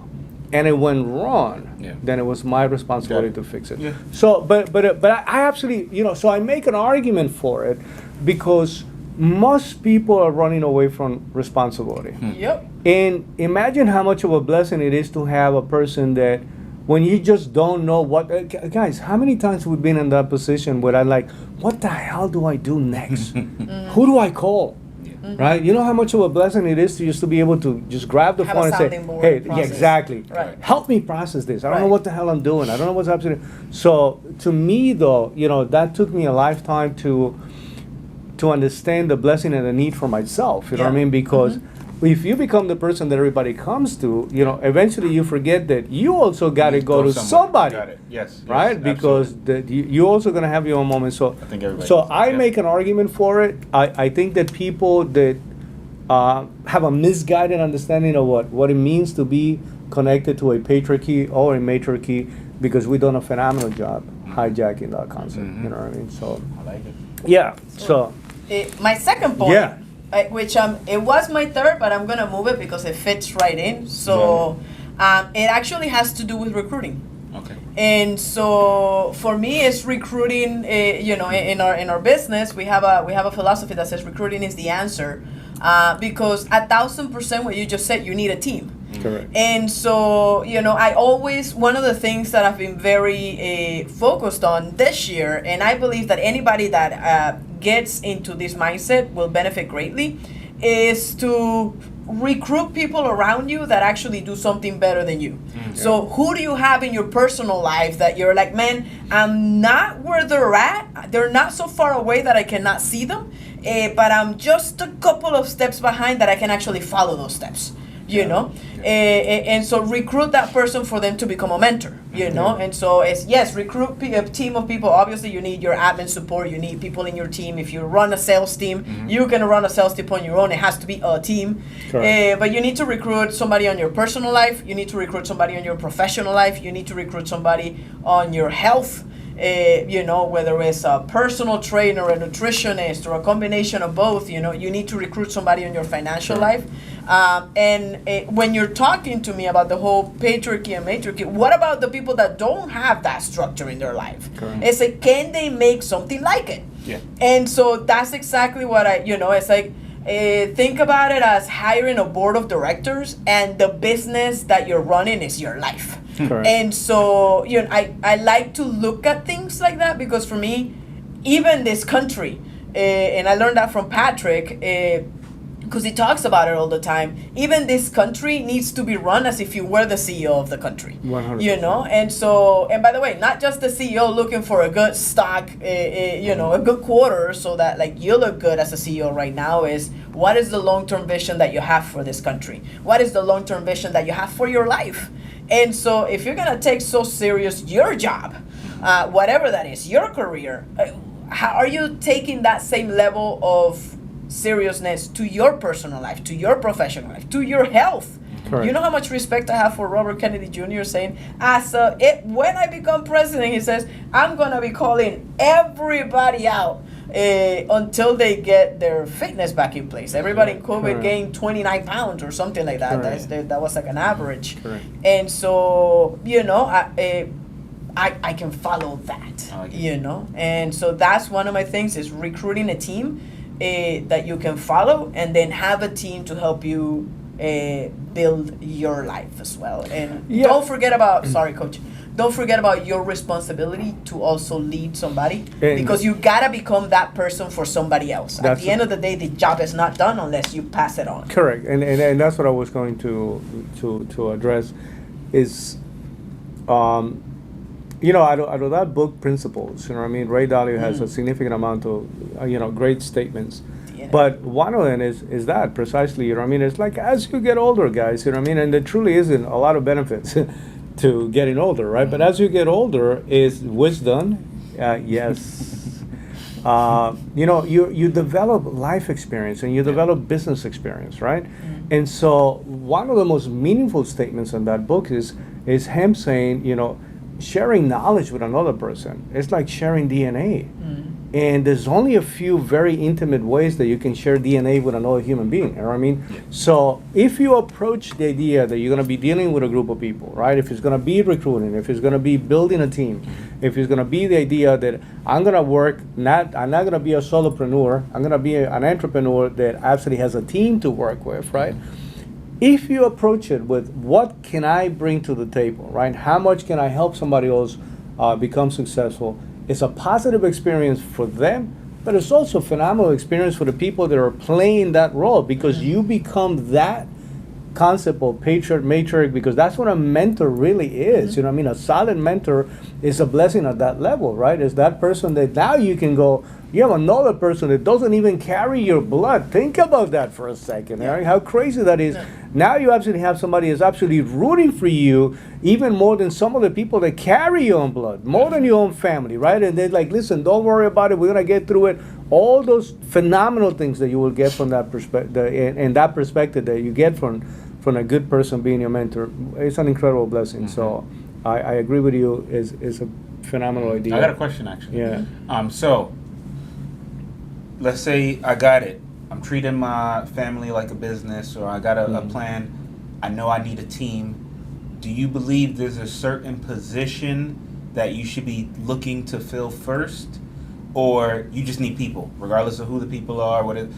S1: and it went wrong,
S3: Yeah.
S1: then it was my responsibility
S3: Got
S1: to
S3: it.
S1: fix it.
S3: Yeah.
S1: So, but I absolutely, you know, so I make an argument for it because most people are running away from responsibility.
S2: Yep.
S1: And imagine how much of a blessing it is to have a person that, when you just don't know what, guys, how many times we've been in that position where I'm like, what the hell do I do next? Who do I call? Right? You know how much of a blessing it is to just to be able to just grab the
S2: Have
S1: phone
S2: a
S1: and say,
S2: sounding board
S1: hey, yeah,
S2: process.
S1: exactly.
S2: Right.
S1: Help me process this. I don't know
S2: Right.
S1: what the hell I'm doing. I don't know what's happening. So to me, though, you know, that took me a lifetime to understand the blessing and the need for myself. You know what I
S2: Yeah.
S1: mean? Because if you become the person that everybody comes to, you know, eventually you forget that you also got to go to
S3: somewhere.
S1: somebody,
S3: Got it. Yes.
S1: right?
S3: yes,
S1: Because you also going to have your own moments. So
S3: I think everybody.
S1: so I
S3: yeah.
S1: make an argument for it. I think that people that have a misguided understanding of what it means to be connected to a patriarchy or a matriarchy, because we've done a phenomenal job hijacking that concept. You know what I mean? So
S3: I like it.
S1: yeah. So
S2: My second point,
S1: Yeah.
S2: which it was my third, but I'm gonna move it because it fits right in. So it actually has to do with recruiting.
S3: Okay.
S2: And so for me, it's recruiting. You know, in our business, we have a philosophy that says recruiting is the answer, because 1,000% what you just said, you need a team.
S1: correct.
S2: And so, you know, one of the things that I've been very focused on this year, and I believe that anybody that gets into this mindset will benefit greatly, is to recruit people around you that actually do something better than you. So who do you have in your personal life that you're like, man, I'm not where they're at. They're not so far away that I cannot see them, but I'm just a couple of steps behind that I can actually follow those steps. You know, and so recruit that person for them to become a mentor. You know, and so it's recruit a team of people. Obviously, you need your admin support. You need people in your team. If you run a sales team, you can run a sales team on your own. It has to be a team. But you need to recruit somebody on your personal life. You need to recruit somebody on your professional life. You need to recruit somebody on your health. You know, whether it's a personal trainer, a nutritionist, or a combination of both, you know, you need to recruit somebody in your financial life. When you're talking to me about the whole patriarchy and matriarchy, what about the people that don't have that structure in their life?
S1: Correct.
S2: It's like, can they make something like it?
S3: Yeah.
S2: And so that's exactly what it's like, think about it as hiring a board of directors, and the business that you're running is your life.
S1: Correct.
S2: And so, I like to look at things like that, because for me, even this country, and I learned that from Patrick, because he talks about it all the time, even this country needs to be run as if you were the CEO of the country.
S1: 100%.
S2: And so, and by the way, not just the CEO looking for a good stock, a good quarter, so that like you look good as a CEO right now, is what is the long-term vision that you have for this country? What is the long-term vision that you have for your life? And so if you're going to take so serious your job, whatever that is, your career, how are you taking that same level of seriousness to your personal life, to your professional life, to your health?
S1: Correct.
S2: You know how much respect I have for Robert Kennedy Jr. saying, when I become president, he says, I'm going to be calling everybody out until they get their fitness back in place. Everybody in COVID
S1: Correct.
S2: gained 29 pounds or something like that.
S1: Correct.
S2: That was like an average.
S1: Correct.
S2: And so, I can follow that,
S3: I like it.
S2: And so that's one of my things, is recruiting a team that you can follow, and then have a team to help you build your life as well. And
S1: Yeah.
S2: don't forget about, sorry, coach, don't forget about your responsibility to also lead somebody,
S1: And-
S2: because you gotta become that person for somebody else. At
S1: That's-
S2: the end of the day, the job is not done unless you pass it on.
S1: Correct, and that's what I was going to address, is, out of that book, Principles, Ray Dalio has a significant amount of, great statements.
S2: Yeah.
S1: But one of them is that precisely, it's like as you get older, guys, and there truly isn't a lot of benefits to getting older, right? But as you get older, is wisdom, yes. You develop life experience, and you develop business experience, right? And so one of the most meaningful statements in that book is him saying, sharing knowledge with another person. It's like sharing DNA. And there's only a few very intimate ways that you can share DNA with another human being. You know what I mean? So if you approach the idea that you're going to be dealing with a group of people, right? If it's going to be recruiting, if it's going to be building a team, if it's going to be the idea that I'm going to work, I'm not going to be a solopreneur, I'm going to be an entrepreneur that actually has a team to work with, right? If you approach it with what can I bring to the table, right? How much can I help somebody else become successful? It's a positive experience for them, but it's also a phenomenal experience for the people that are playing that role, because you become that concept of patriarch, matriarch, because that's what a mentor really is. A solid mentor is a blessing at that level, right? It's that person that now you can go, you have another person that doesn't even carry your blood. Think about that for a second, right? How crazy that is. Now you absolutely have somebody that's absolutely rooting for you, even more than some of the people that carry your own blood, more than your own family, right? And they're like, listen, don't worry about it. We're going to get through it. All those phenomenal things that you will get from that perspective, and that perspective that you get from a good person being your mentor, it's an incredible blessing. So I agree with you. It's a phenomenal idea.
S3: I got a question, actually.
S1: Yeah.
S3: So let's say I got it. I'm treating my family like a business, or I got a plan. I know I need a team. Do you believe there's a certain position that you should be looking to fill first, or you just need people, regardless of who the people are? What is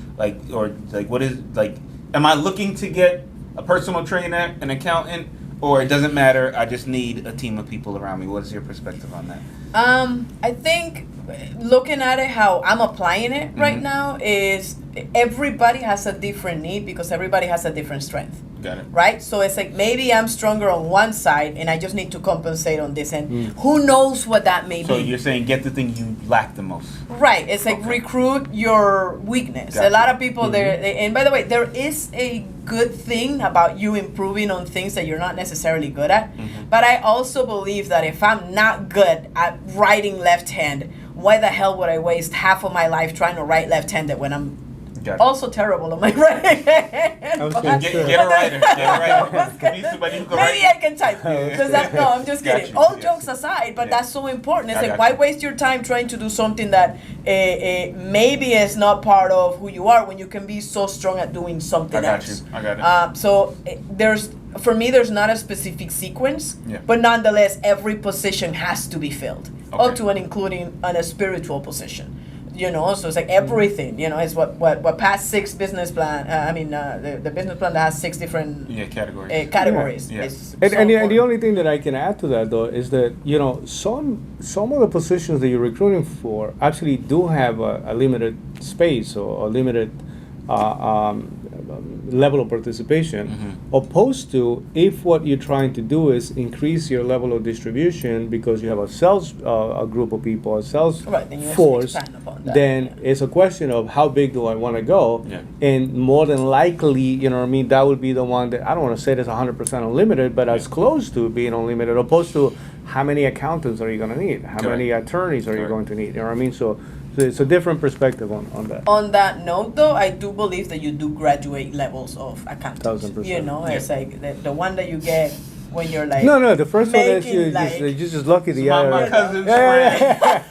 S3: am I looking to get a personal trainer, an accountant, or it doesn't matter? I just need a team of people around me. What is your perspective on that?
S2: I think looking at it, how I'm applying it right now, is everybody has a different need, because everybody has a different strength.
S3: Got it.
S2: Right? So it's like, maybe I'm stronger on one side and I just need to compensate on this end. Who knows what that may
S3: So
S2: be?
S3: you're saying get the thing you lack the most.
S2: Right. It's like,
S3: Okay.
S2: recruit your weakness.
S3: Gotcha.
S2: A lot of people there, and by the way, there is a good thing about you improving on things that you're not necessarily good at. But I also believe that if I'm not good at writing left-hand, why the hell would I waste half of my life trying to write left-handed when I'm
S3: Gotcha.
S2: also terrible on my right hand?
S1: I was
S2: But-
S1: gonna
S3: Get
S1: say-
S3: a writer. Get a writer.
S2: Maybe
S3: Need somebody who can
S2: I
S3: write.
S2: can type. No, I'm just
S3: Got
S2: kidding.
S3: you,
S2: All
S3: yes.
S2: jokes aside, but
S3: Yeah.
S2: that's so important. It's
S3: I
S2: like,
S3: got
S2: why
S3: you.
S2: waste your time trying to do something that maybe is not part of who you are, when you can be so strong at doing something
S3: I got
S2: else?
S3: you. I got it.
S2: So for me, there's not a specific sequence,
S3: Yeah.
S2: but nonetheless, every position has to be filled, up
S3: Okay.
S2: to and including a spiritual position. You know, so it's like everything. You know, it's what past 6 business plan. The business plan that has 6 different categories.
S3: Yeah.
S2: Is
S1: And,
S2: so
S1: and the
S2: important.
S1: only thing that I can add to that though is that some of the positions that you're recruiting for actually do have a limited space or a limited level of participation, opposed to if what you're trying to do is increase your level of distribution because you have a sales a group of people, a sales
S2: Right, then you have to
S1: force,
S2: expand upon that,
S1: then
S2: yeah.
S1: it's a question of how big do I want to go,
S3: Yeah.
S1: and more than likely, you know what I mean, that would be the one that I don't want to say that's 100% unlimited, but as close to being unlimited, opposed to how many accountants are you going to need, how many attorneys are you
S3: Correct.
S1: going to need, you know what I mean? So it's a different perspective on that.
S2: On that note, though, I do believe that you do graduate levels of accountants.
S1: 1000%.
S2: You know,
S3: Yeah.
S2: it's like the one that you get when you're like
S1: No, the first one is
S2: making,
S1: you're
S2: like-
S1: just lucky the
S3: My
S1: IRS.
S3: cousin's
S1: Yeah,
S3: friend.
S1: yeah,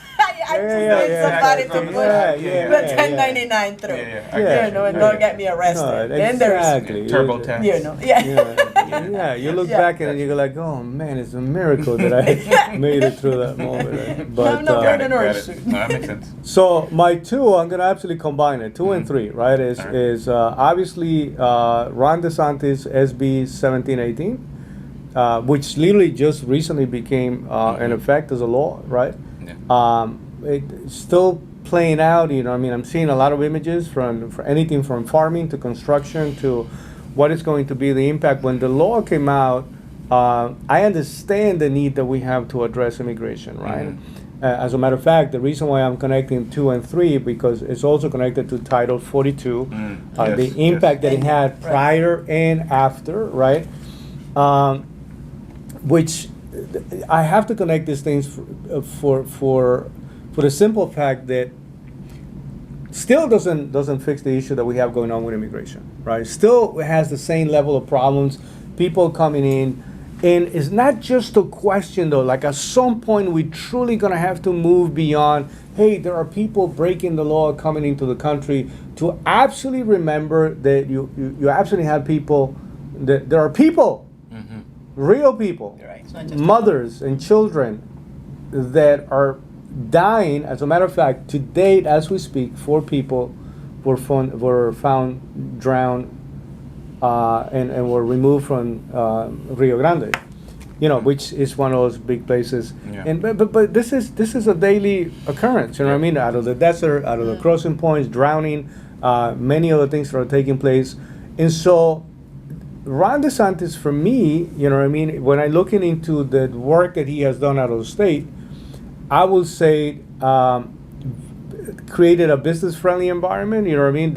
S2: I just
S1: Yeah,
S2: need
S1: yeah,
S2: somebody
S3: yeah,
S2: to
S3: yeah,
S2: put
S1: yeah,
S2: the
S1: yeah,
S2: 1099 through.
S3: Yeah,
S1: Yeah.
S2: You know, and
S1: Yeah.
S2: not get me arrested.
S1: No,
S2: Then there's
S1: exactly.
S3: Turbo tax.
S2: you know, yeah.
S1: Yeah, you look
S2: Yeah.
S1: back and you go like, oh man, it's a miracle that I made it through that moment. But
S2: No,
S3: Got
S2: no,
S3: it,
S2: no,
S3: got
S2: no.
S3: it. No, that makes sense.
S1: so my 2, I'm gonna absolutely combine it. 2 and 3, right? Is
S3: Alright.
S1: is obviously Ron DeSantis SB 1718, which literally just recently became in effect as a law, right?
S3: Yeah.
S1: It's still playing out. You know, I mean, I'm seeing a lot of images from anything from farming to construction to what is going to be the impact. When the law came out, I understand the need that we have to address immigration, right? As a matter of fact, the reason why I'm connecting 2 and 3 because it's also connected to Title 42,
S3: Yes,
S1: the impact that it had
S2: Right.
S1: prior and after, right? Which I have to connect these things for the simple fact that still doesn't fix the issue that we have going on with immigration, right? Still has the same level of problems, people coming in, and it's not just a question though. Like at some point, we truly gonna have to move beyond. Hey, there are people breaking the law coming into the country. To absolutely remember that you absolutely have people. That there are people, real people,
S2: You're right. It's not just
S1: mothers and children that are dying. As a matter of fact, to date, as we speak, 4 people were found drowned and were removed from Rio Grande. You know, which is one of those big places.
S3: Yeah.
S1: And but this is a daily occurrence. You know what I mean? Out of the desert, out of the crossing points, drowning, many other things that are taking place, and so. Ron DeSantis, for me, you know what I mean, when I'm looking into the work that he has done out of the state, I will say created a business-friendly environment, you know what I mean,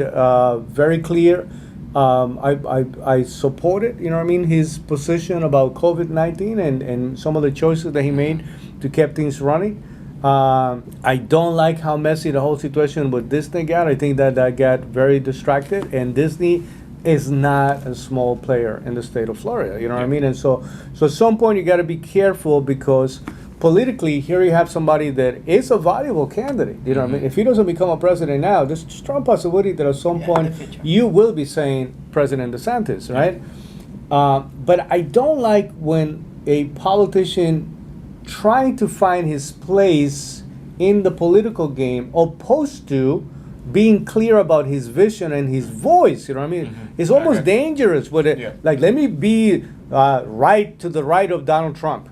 S1: very clear. I support it, you know what I mean, his position about COVID-19 and some of the choices that he made to keep things running. I don't like how messy the whole situation with Disney got. I think that got very distracted, and Disney is not a small player in the state of Florida. You know what I mean? And so at some point you got to be careful because politically here you have somebody that is a valuable candidate. You know what I mean? If he doesn't become a president now, there's a strong possibility that at some
S2: Yeah,
S1: point
S2: in the future.
S1: you will be saying President DeSantis, right? But I don't like when a politician trying to find his place in the political game opposed to being clear about his vision and his voice. You know what I mean? It's almost
S3: Okay.
S1: dangerous with it.
S3: Yeah.
S1: Like, let me be right to the right of Donald Trump.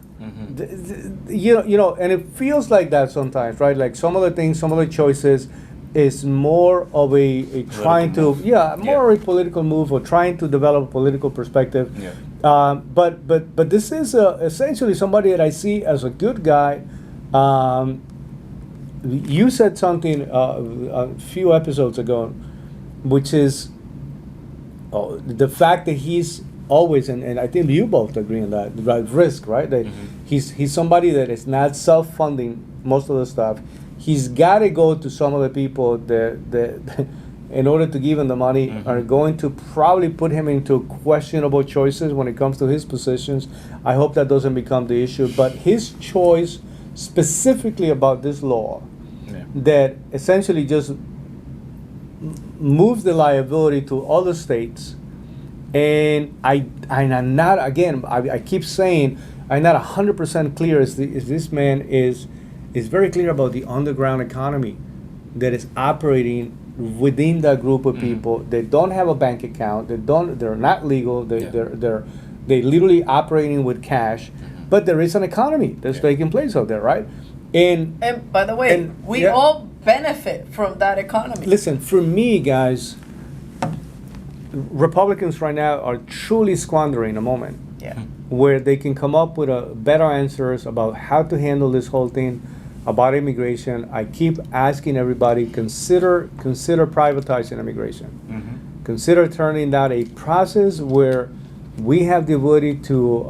S1: You know, and it feels like that sometimes, right? Like some of the things, some of the choices is more of a trying to,
S3: move.
S1: more a political move or trying to develop a political perspective.
S3: Yeah.
S1: But this is essentially somebody that I see as a good guy. You said something a few episodes ago, which is the fact that he's always, and I think you both agree on that, right, risk, right? That he's somebody that is not self-funding most of the stuff. He's got to go to some of the people that in order to give him the money, are going to probably put him into questionable choices when it comes to his positions. I hope that doesn't become the issue. But his choice specifically about this law that essentially just moves the liability to other states. And I'm not, again, I keep saying, I'm not 100% clear as this man is very clear about the underground economy that is operating within that group of people. They don't have a bank account. They're not legal. They literally operating with cash, but there is an economy that's taking place out there, right? And
S2: by the way, we
S1: yeah.
S2: all benefit from that economy.
S1: Listen, for me, guys, Republicans right now are truly squandering a moment
S2: Yeah.
S1: where they can come up with better answers about how to handle this whole thing about immigration. I keep asking everybody, consider privatizing immigration. Consider turning that a process where we have the ability to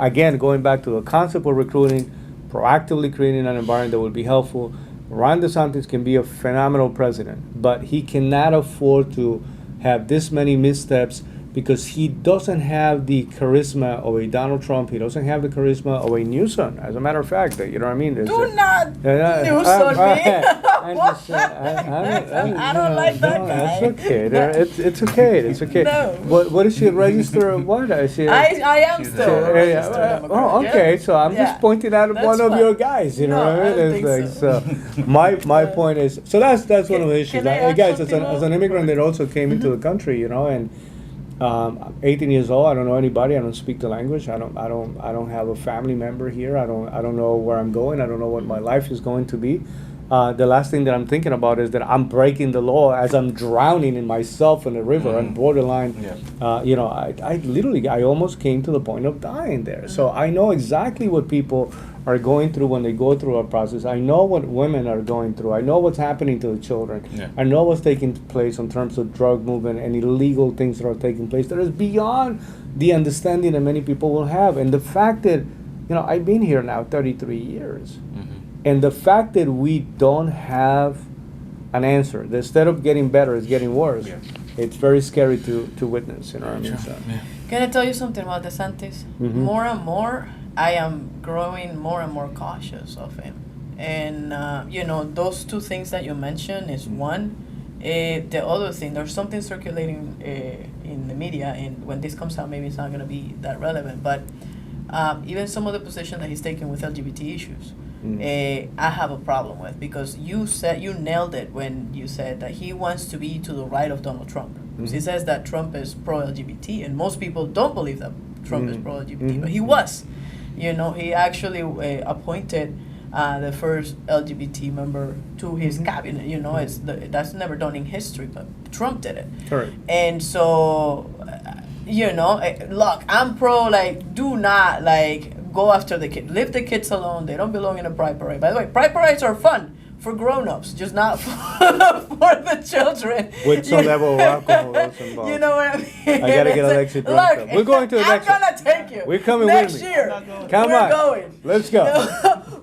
S1: again, going back to the concept of recruiting, proactively creating an environment that will be helpful. Ron DeSantis can be a phenomenal president, but he cannot afford to have this many missteps because he doesn't have the charisma of a Donald Trump. He doesn't have the charisma of a Newsom. As a matter of fact, you know what I mean?
S2: Do not Newsom me. I don't like that guy.
S1: It's okay. It's okay. It's okay.
S2: No.
S1: What is she register? What is she?
S2: I am
S3: She's
S2: still
S3: a-
S2: a registered Democrat,
S1: Oh, okay.
S2: yeah.
S1: So I'm
S2: Yeah.
S1: just pointing out
S2: That's
S1: one of
S2: fine.
S1: your guys. You know
S2: No,
S1: what I
S2: I
S1: mean?
S2: don't
S1: It's
S2: think
S1: like, my point is, so that's one of the issues.
S2: can I
S1: Hey,
S2: add
S1: guys,
S2: something
S1: as an immigrant that also came into the country, you know, and I'm 18 years old. I don't know anybody. I don't speak the language. I don't have a family member here. I don't know where I'm going. I don't know what my life is going to be. The last thing that I'm thinking about is that I'm breaking the law as I'm drowning in myself in the river and borderline.
S3: Yeah.
S1: You know, I literally, I almost came to the point of dying there. So I know exactly what people are going through when they go through our process. I know what women are going through. I know what's happening to the children.
S3: Yeah.
S1: I know what's taking place in terms of drug movement and illegal things that are taking place that is beyond the understanding that many people will have. And the fact that, you know, I've been here now 33 years. And the fact that we don't have an answer, that instead of getting better, it's getting worse.
S3: Yeah.
S1: It's very scary to witness, you know what I mean? So,
S2: Can I tell you something about DeSantis? More and more, I am growing more and more cautious of him. And, you know, those two things that you mentioned is one. The other thing, there's something circulating in the media, and when this comes out, maybe it's not going to be that relevant, but even some of the position that he's taking with LGBT issues, I have a problem with, because you nailed it when you said that he wants to be to the right of Donald Trump. He says that Trump is pro-LGBT, and most people don't believe that Trump is pro-LGBT, but he was. You know, he actually appointed the first LGBT member to his cabinet. You know, that's never done in history, but Trump did it.
S1: correct.
S2: And so, you know, look, I'm pro, like, do not, like, go after the kid. Leave the kids alone. They don't belong in a pride parade. By the way, pride parades are fun for grown-ups, just not for the children.
S1: With some level of alcohol that's involved.
S2: You know what I mean?
S1: I gotta get Alexi drunk up.
S2: Look,
S1: We're going to the next
S2: I'm
S1: one.
S2: gonna take you.
S1: We're coming
S2: next
S1: with me.
S2: year.
S1: Come
S2: we're
S1: on.
S2: going.
S1: Let's go.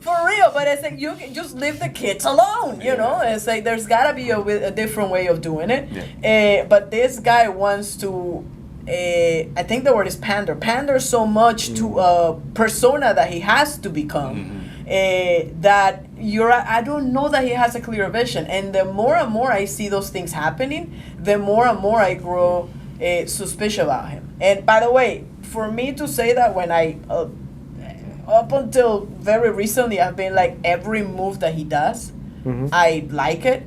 S2: For real, but it's like you can just leave the kids alone. You know, it's like there's gotta be a different way of doing it.
S3: Yeah.
S2: But this guy wants to. I think the word is pander so much to a persona that he has to become, that I don't know that he has a clear vision. And the more and more I see those things happening, the more and more I grow suspicious about him. And by the way, for me to say that, when I up until very recently, I've been like, every move that he does, I like it.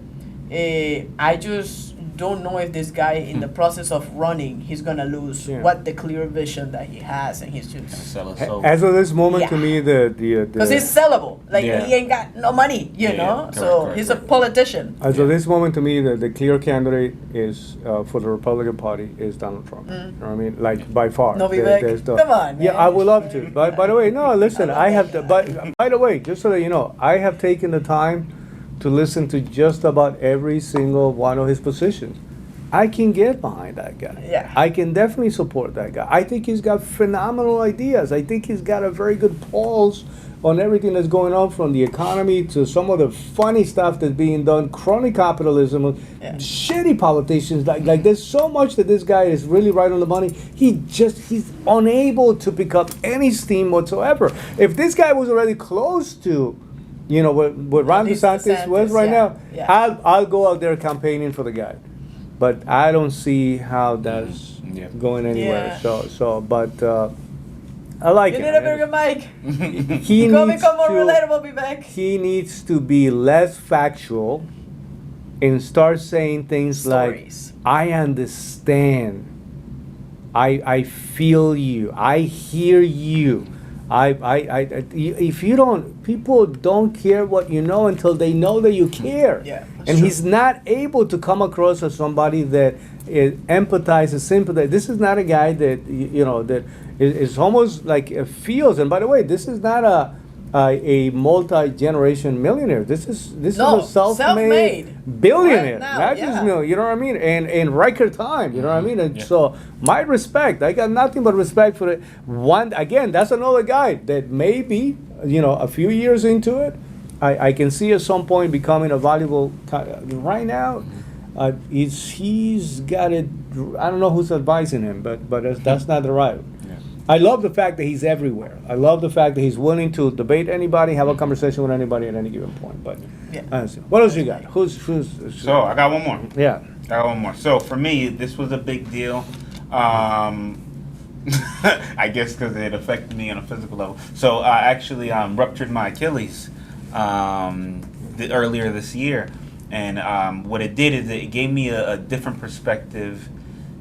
S2: I just don't know if this guy, in the process of running, he's gonna lose what the clear vision that he has, and he's just
S3: Sell us soul.
S1: As of this moment,
S2: Yeah.
S1: to me,
S2: because he's sellable. Like,
S1: Yeah.
S2: he ain't got no money, you know. So
S3: correct,
S2: he's
S3: correct.
S2: a politician.
S1: as of this moment, to me, the clear candidate is for the Republican Party is Donald Trump. You know what I mean? Like, by far.
S2: No,
S1: There-
S2: Vivek?
S1: there's the-
S2: Come on,
S1: Yeah,
S2: man.
S1: I would love to. But by the way, no, listen, I have to. But by the way, just so that you know, I have taken the time to listen to just about every single one of his positions. I can get behind that guy.
S2: Yeah.
S1: I can definitely support that guy. I think he's got phenomenal ideas. I think he's got a very good pulse on everything that's going on, from the economy to some of the funny stuff that's being done, crony capitalism, shitty politicians. Like there's so much that this guy is really right on the money. He's unable to pick up any steam whatsoever. If this guy was already close to, you know, what Ron
S2: least
S1: DeSantis was
S2: DeSantis,
S1: right
S2: yeah,
S1: now,
S2: yeah.
S1: I'll go out there campaigning for the guy. But I don't see how that's
S3: Yeah.
S1: going anywhere.
S2: Yeah.
S1: But I like
S2: You
S1: it.
S2: need a bigger mic.
S1: He
S2: Go
S1: needs
S2: become more
S1: to.
S2: relatable, be back.
S1: He needs to be less factual and start saying things
S2: Stories.
S1: like, I understand. I feel you. I hear you. If you don't, people don't care what you know until they know that you care.
S2: Yeah, that's
S1: and
S2: true.
S1: he's not able to come across as somebody that empathizes, sympathizes. This is not a guy that that is almost like feels. And by the way, this is not a multi-generation millionaire. This is
S2: No,
S1: a self-made billionaire,
S2: Right now,
S1: not just
S2: yeah.
S1: million. You know what I mean? And in record time, you know what I mean? And
S3: Yeah.
S1: so my respect. I got nothing but respect for it. One again, that's another guy that maybe a few years into it, I can see at some point becoming a valuable. Right now, he's got it. I don't know who's advising him, but that's not the right. I love the fact that he's everywhere. I love the fact that he's willing to debate anybody, have a conversation with anybody at any given point. But
S2: Yeah.
S1: what else you got? Who's
S3: So I got one more.
S1: yeah.
S3: I got one more. So for me, this was a big deal. I guess because it affected me on a physical level. So I actually ruptured my Achilles earlier this year, and what it did is it gave me a different perspective,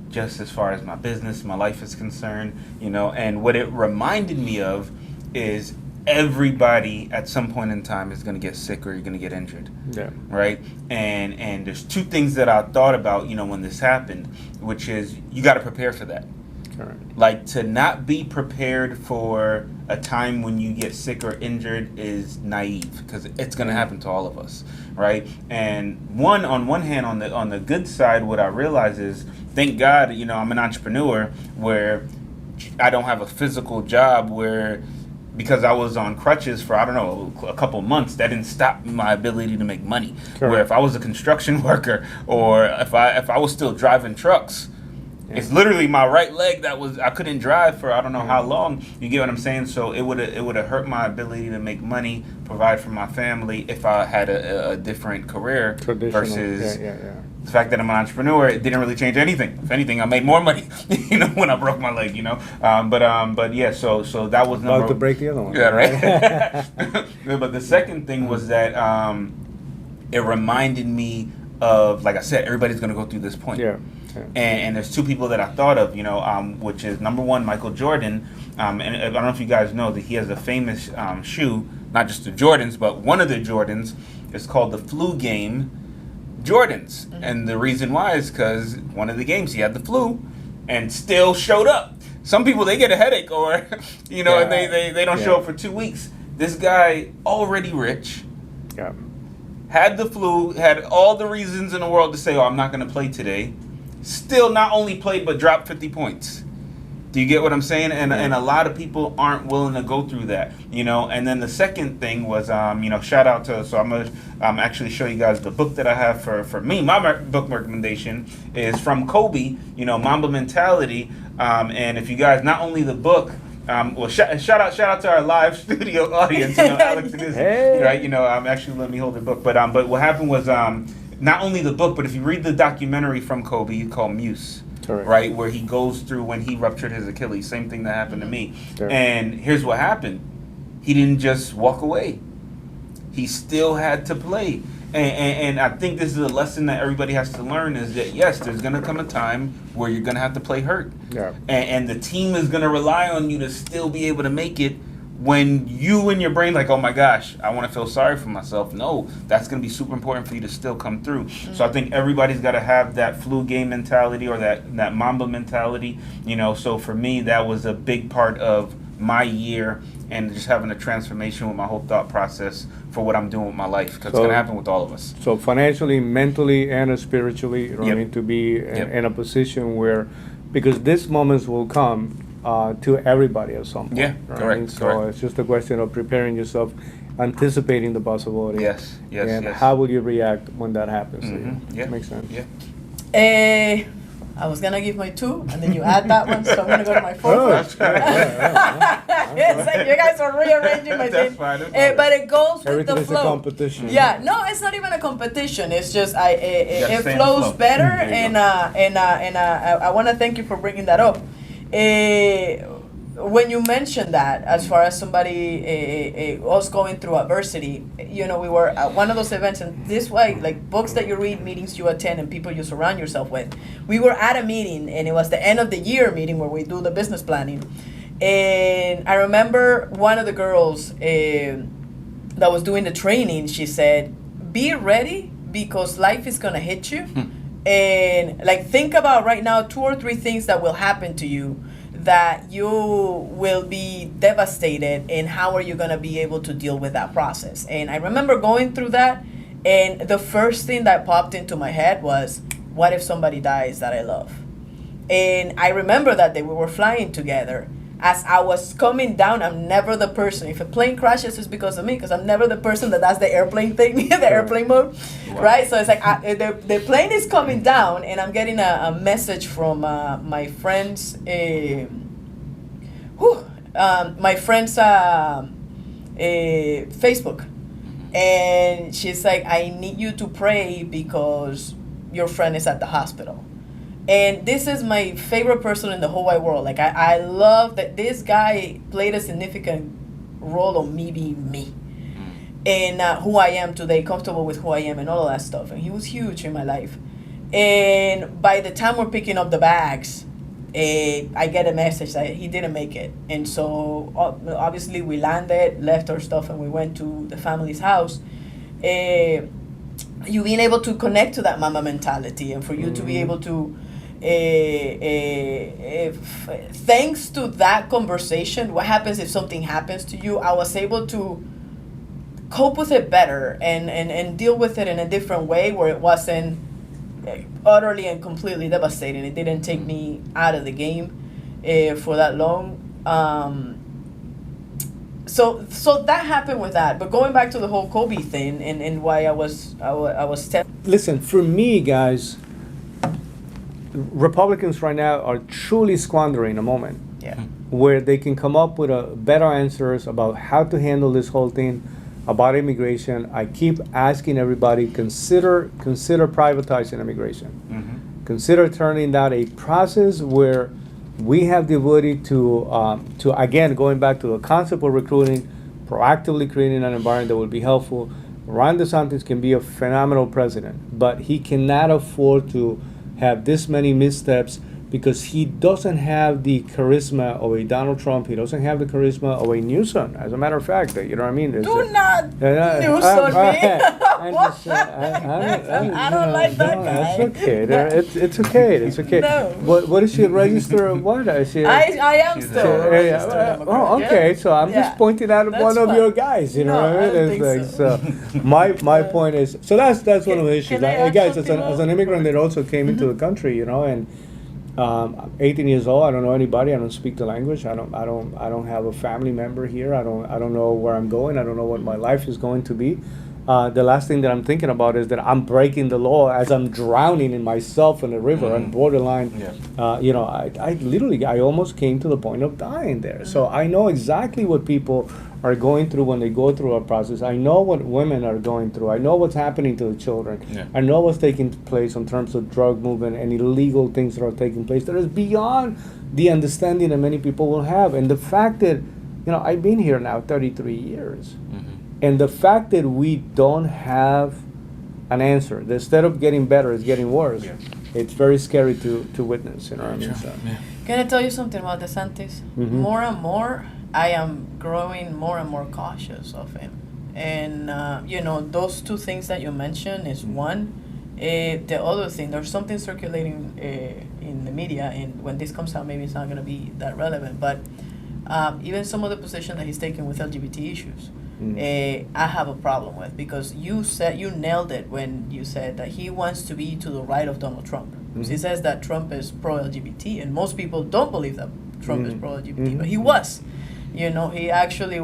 S3: just as far as my business, my life is concerned. And what it reminded me of is everybody at some point in time is going to get sick or you're going to get injured.
S1: Yeah.
S3: Right? And there's two things that I thought about, when this happened, which is you got to prepare for that.
S1: Correct.
S3: Like, to not be prepared for a time when you get sick or injured is naive, because it's going to happen to all of us, right? And on one hand, on the good side, what I realize is, thank God, I'm an entrepreneur where I don't have a physical job where, because I was on crutches for, I don't know, a couple months, that didn't stop my ability to make money.
S1: Correct.
S3: Where if I was a construction worker, or if I was still driving trucks, it's literally my right leg I couldn't drive for I don't know how long. You get what I'm saying? So it would have hurt my ability to make money, provide for my family if I had a different career
S1: Traditional.
S3: versus
S1: Yeah.
S3: the fact that I'm an entrepreneur. It didn't really change anything. If anything, I made more money, when I broke my leg, But yeah, so that was
S1: About to break the other one.
S3: Yeah, right. But the second thing was that it reminded me of, like I said, everybody's gonna go through this point.
S1: Yeah.
S3: And there's two people that I thought of, which is number one, Michael Jordan. And I don't know if you guys know that he has a famous shoe, not just the Jordans, but one of the Jordans is called the Flu Game Jordans.
S2: Mm-hmm.
S3: And the reason why is because one of the games he had the flu and still showed up. Some people, they get a headache or, and they don't show up for 2 weeks. This guy, already rich,
S1: Yeah.
S3: had the flu, had all the reasons in the world to say, I'm not going to play today. Still not only played, but dropped 50 points. Do you get what I'm saying? And a lot of people aren't willing to go through that, And then the second thing was, shout out to, so I'm going to actually show you guys the book that I have for me. My book recommendation is from Kobe, Mamba Mentality. And if you guys, not only the book, shout out to our live studio audience, Alex and Izzy,
S1: Hey.
S3: right? Actually let me hold the book. But what happened was, not only the book, but if you read the documentary from Kobe called Muse,
S1: Correct.
S3: right, where he goes through when he ruptured his Achilles, same thing that happened to me.
S1: Sure.
S3: And here's what happened. He didn't just walk away. He still had to play. And I think this is a lesson that everybody has to learn is that, yes, there's going to come a time where you're going to have to play hurt.
S1: Yeah.
S3: And the team is going to rely on you to still be able to make it when you in your brain like, oh my gosh, I want to feel sorry for myself. No, that's going to be super important for you to still come through. Mm-hmm. So I think everybody's got to have that flu game mentality or that Mamba mentality. So for me, that was a big part of my year and just having a transformation with my whole thought process for what I'm doing with my life, because it's going to happen with all of us.
S1: So financially, mentally, and spiritually, you know what I
S3: Yep.
S1: mean, to be
S3: Yep.
S1: in a position where, because these moments will come to everybody at some point.
S3: Yeah,
S1: right?
S3: correct,
S1: So
S3: correct.
S1: it's just a question of preparing yourself, anticipating the possibility.
S3: Yes, yes,
S1: And
S3: yes.
S1: how will you react when that happens? to you?
S3: Mhm. Yeah.
S1: Makes sense.
S3: Yeah.
S2: I was gonna give my 2, and then you add that one, so I'm gonna go to my 4.
S1: Oh, that's great.
S2: It's like you guys are rearranging my
S3: That's
S2: thing.
S3: fine, that's fine.
S2: But it goes with
S1: Everything
S2: the
S1: is a
S2: flow.
S1: competition.
S2: Yeah, no, it's not even a competition. It's just
S3: gotta
S2: it
S3: stay in the
S2: flows
S3: flow.
S2: better,
S3: There you
S2: and I want to thank you for bringing that up. when you mentioned that, as far as somebody us going through adversity, you know, we were at one of those events, and this way, like books that you read, meetings you attend, and people you surround yourself with. We were at a meeting, and it was the end of the year meeting where we do the business planning. And I remember one of the girls that was doing the training, she said, be ready because life is gonna hit you. And like think about right now 2 or 3 things that will happen to you that you will be devastated, and how are you gonna be able to deal with that process? And I remember going through that, and the first thing that popped into my head was, what if somebody dies that I love? And I remember that day we were flying together. As I was coming down, I'm never the person. If a plane crashes, it's because of me, because I'm never the person that does the airplane thing, the airplane mode, right? So it's like the plane is coming down, and I'm getting a message from my friend's, Facebook, and she's like, I need you to pray because your friend is at the hospital. And this is my favorite person in the whole wide world. Like, I love that this guy played a significant role on me being me. And who I am today, comfortable with who I am and all of that stuff. And he was huge in my life. And by the time we're picking up the bags, I get a message that he didn't make it. And so, obviously, we landed, left our stuff, and we went to the family's house. You being able to connect to that mama mentality, and for you to be able to, thanks to that conversation, what happens if something happens to you, I was able to cope with it better and deal with it in a different way where it wasn't utterly and completely devastating. It didn't take me out of the game for that long. So that happened with that. But going back to the whole Kobe thing and why I was
S1: Listen, for me, guys, Republicans right now are truly squandering a moment
S2: yeah.
S1: where they can come up with better answers about how to handle this whole thing about immigration. I keep asking everybody, consider privatizing immigration. Consider turning that a process where we have the ability to again, going back to the concept of recruiting, proactively creating an environment that will be helpful. Ron DeSantis can be a phenomenal president, but he cannot afford to have this many missteps because he doesn't have the charisma of a Donald Trump. He doesn't have the charisma of a Newsom. As a matter of fact, you know what I mean?
S2: Do not Newsom me. I don't like that guy.
S1: It's okay. It's okay. It's okay.
S2: No.
S1: What is she register? What is she?
S2: I am
S3: She's
S2: still
S3: a-
S2: a registered Democrat.
S1: Oh, okay.
S2: Yeah.
S1: So I'm
S2: Yeah.
S1: just pointing out
S2: That's
S1: one of
S2: fine.
S1: your guys. You know
S2: No,
S1: what I
S2: I
S1: mean?
S2: don't
S1: It's
S2: think
S1: like, so my point is, so that's one of the issues.
S2: can I
S1: Hey,
S2: add
S1: guys,
S2: something
S1: as an immigrant that also came into the country, you know, and I'm 18 years old. I don't know anybody. I don't speak the language. I don't have a family member here. I don't know where I'm going. I don't know what my life is going to be. The last thing that I'm thinking about is that I'm breaking the law as I'm drowning in myself in the river and borderline.
S3: Yeah.
S1: You know, I almost came to the point of dying there. So I know exactly what people are going through when they go through a process. I know what women are going through. I know what's happening to the children.
S3: Yeah.
S1: I know what's taking place in terms of drug movement and illegal things that are taking place that is beyond the understanding that many people will have. And the fact that, you know, I've been here now 33 years. And the fact that we don't have an answer, that instead of getting better, it's getting worse.
S3: Yeah.
S1: It's very scary to witness, you know what I mean? So,
S2: Can I tell you something about DeSantis?
S1: Mhm.
S2: More and more, I am growing more and more cautious of him. And, you know, those two things that you mentioned is one. The other thing, there's something circulating in the media, and when this comes out, maybe it's not going to be that relevant, but even some of the position that he's taking with LGBT issues. I have a problem with, because you nailed it when you said that he wants to be to the right of Donald Trump. He says that Trump is pro-LGBT, and most people don't believe that Trump is pro-LGBT, but he was. You know, he actually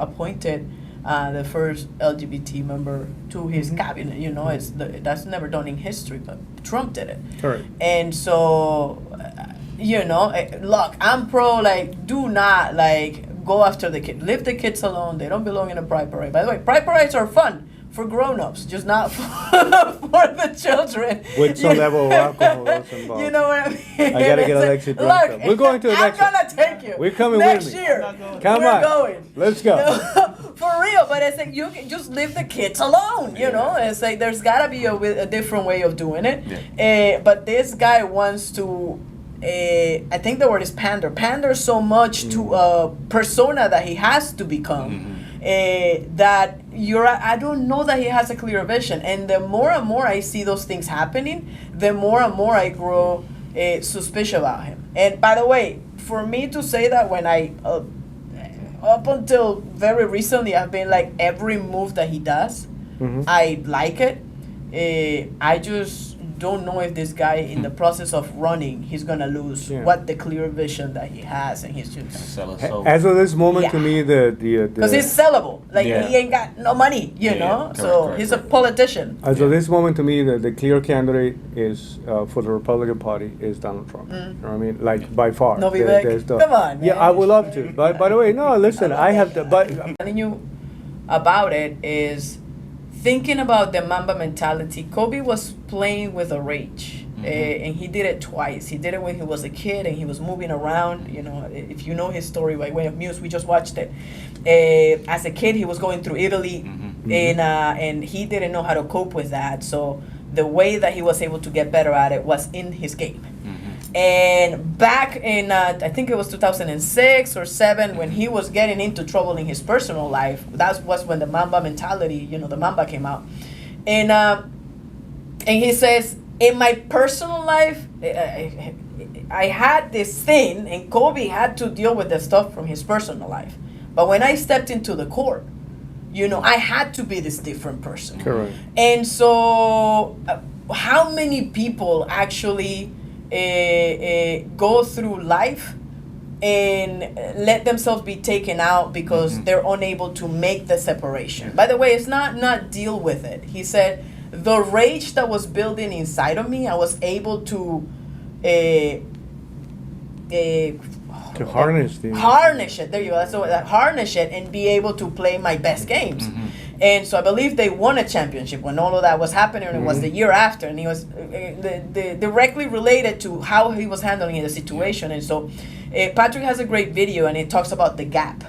S2: appointed the first LGBT member to his cabinet. You know, that's never done in history, but Trump did it.
S1: correct.
S2: And so, you know, look, I'm pro, like, do not, like, go after the kid. Leave the kids alone. They don't belong in a pride parade. By the way, pride parades are fun for grown-ups, just not for the children.
S1: With some
S2: You-
S1: level of alcohol also involved.
S2: You know what I mean?
S1: I gotta get
S2: It's
S1: Alexi
S2: like,
S1: drunk
S2: look,
S1: up. We're going to the
S2: I'm
S1: next one.
S2: gonna take you.
S1: We're coming with
S2: next
S1: me.
S2: year.
S3: I'm not going.
S1: Come
S2: We're
S1: on.
S2: going.
S1: Let's go.
S2: For real, but it's like you can just leave the kids alone, you know? It's like there's gotta be a different way of doing it. But this guy wants to, I think the word is pander so much to a persona that he has to become. That I don't know that he has a clear vision. And the more and more I see those things happening, the more and more I grow suspicious about him. And by the way, for me to say that when I up until very recently, I've been like every move that he does, I like it. I just don't know if this guy, in the process of running, he's gonna lose what the clear vision that he has, and he's just
S3: Sell us soul.
S1: As of this moment,
S2: Yeah.
S1: to me, the
S2: because he's sellable. Like
S1: Yeah.
S2: he ain't got no money, you know.
S3: correct,
S2: So
S3: correct,
S2: he's
S3: correct.
S2: a politician.
S1: as of this moment, to me, the clear candidate is for the Republican Party is Donald Trump. You know what I mean? Like by far.
S2: No,
S1: There-
S2: Vivek.
S1: there's
S2: Come on,
S1: Yeah,
S2: man.
S1: I would love to. But by the way, no, listen, I have the but.
S2: Telling you about it is thinking about the Mamba mentality. Kobe was playing with a rage. And he did it twice. He did it when he was a kid and he was moving around. You know, if you know his story by way of news, we just watched it. As a kid, he was going through Italy, and he didn't know how to cope with that. So the way that he was able to get better at it was in his game. And back in, I think it was 2006 or 7, when he was getting into trouble in his personal life, that was when the Mamba mentality, you know, the Mamba came out. And he says, in my personal life, I had this thing, and Kobe had to deal with the stuff from his personal life. But when I stepped into the court, you know, I had to be this different person.
S1: Correct.
S2: And so, how many people actually go through life and let themselves be taken out because they're unable to make the separation? By the way, it's not deal with it. He said, the rage that was building inside of me, I was able to
S1: To harness the
S2: harness it. There you go. That's the word. Harness it and be able to play my best games. And so I believe they won a championship when all of that was happening. And it was the year after, and he was directly related to how he was handling the situation. And so Patrick has a great video, and it talks about the gap.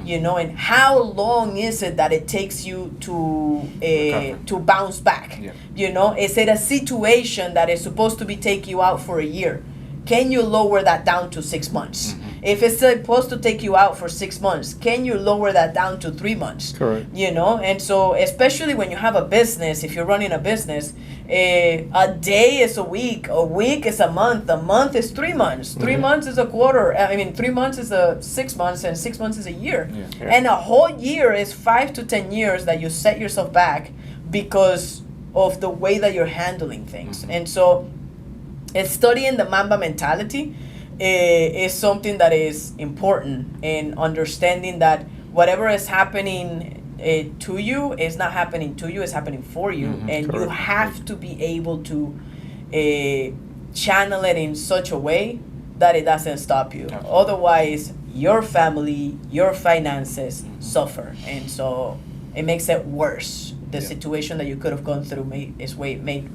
S2: You know, and how long is it that it takes you to bounce back?
S3: Yeah.
S2: You know, is it a situation that is supposed to be take you out for a year? Can you lower that down to 6 months? If it's supposed to take you out for 6 months, can you lower that down to 3 months?
S1: Correct.
S2: You know, and so especially when you have a business, if you're running a business, a day is a week is a month is 3 months, 3 months is a quarter. I mean, 3 months is 6 months, and 6 months is a year.
S3: Yeah.
S2: And a whole year is 5 to 10 years that you set yourself back because of the way that you're handling things. And so studying the Mamba mentality is something that is important, in understanding that whatever is happening to you is not happening to you, it's happening for you. And you
S1: Correct.
S2: have to be able to channel it in such a way that it doesn't stop you.
S3: Absolutely.
S2: Otherwise, your family, your finances suffer. And so it makes it worse. The situation that you could have gone through made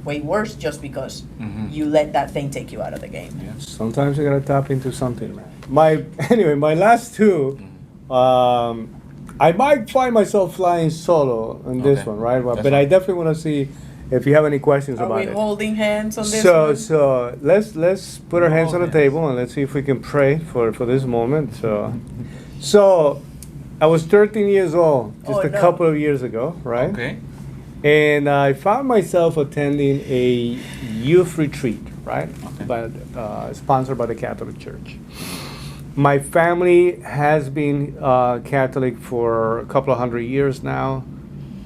S2: way worse just because you let that thing take you out of the game.
S1: Sometimes you gotta tap into something, man. My last two, I might find myself flying solo on this
S3: Okay.
S1: one, right? But
S3: That's
S1: I
S3: fine.
S1: definitely want to see if you have any questions
S2: Are
S1: about
S2: we
S1: it.
S2: holding hands on this
S1: So
S2: one?
S1: so let's put our hands on the
S3: Hold hands.
S1: table and let's see if we can pray for this moment. So I was 13 years old just
S2: Oh,
S1: a
S2: no.
S1: couple of years ago, right?
S3: Okay.
S1: And I found myself attending a youth retreat, right?
S3: Okay.
S1: But sponsored by the Catholic Church. My family has been Catholic for a couple of hundred years now.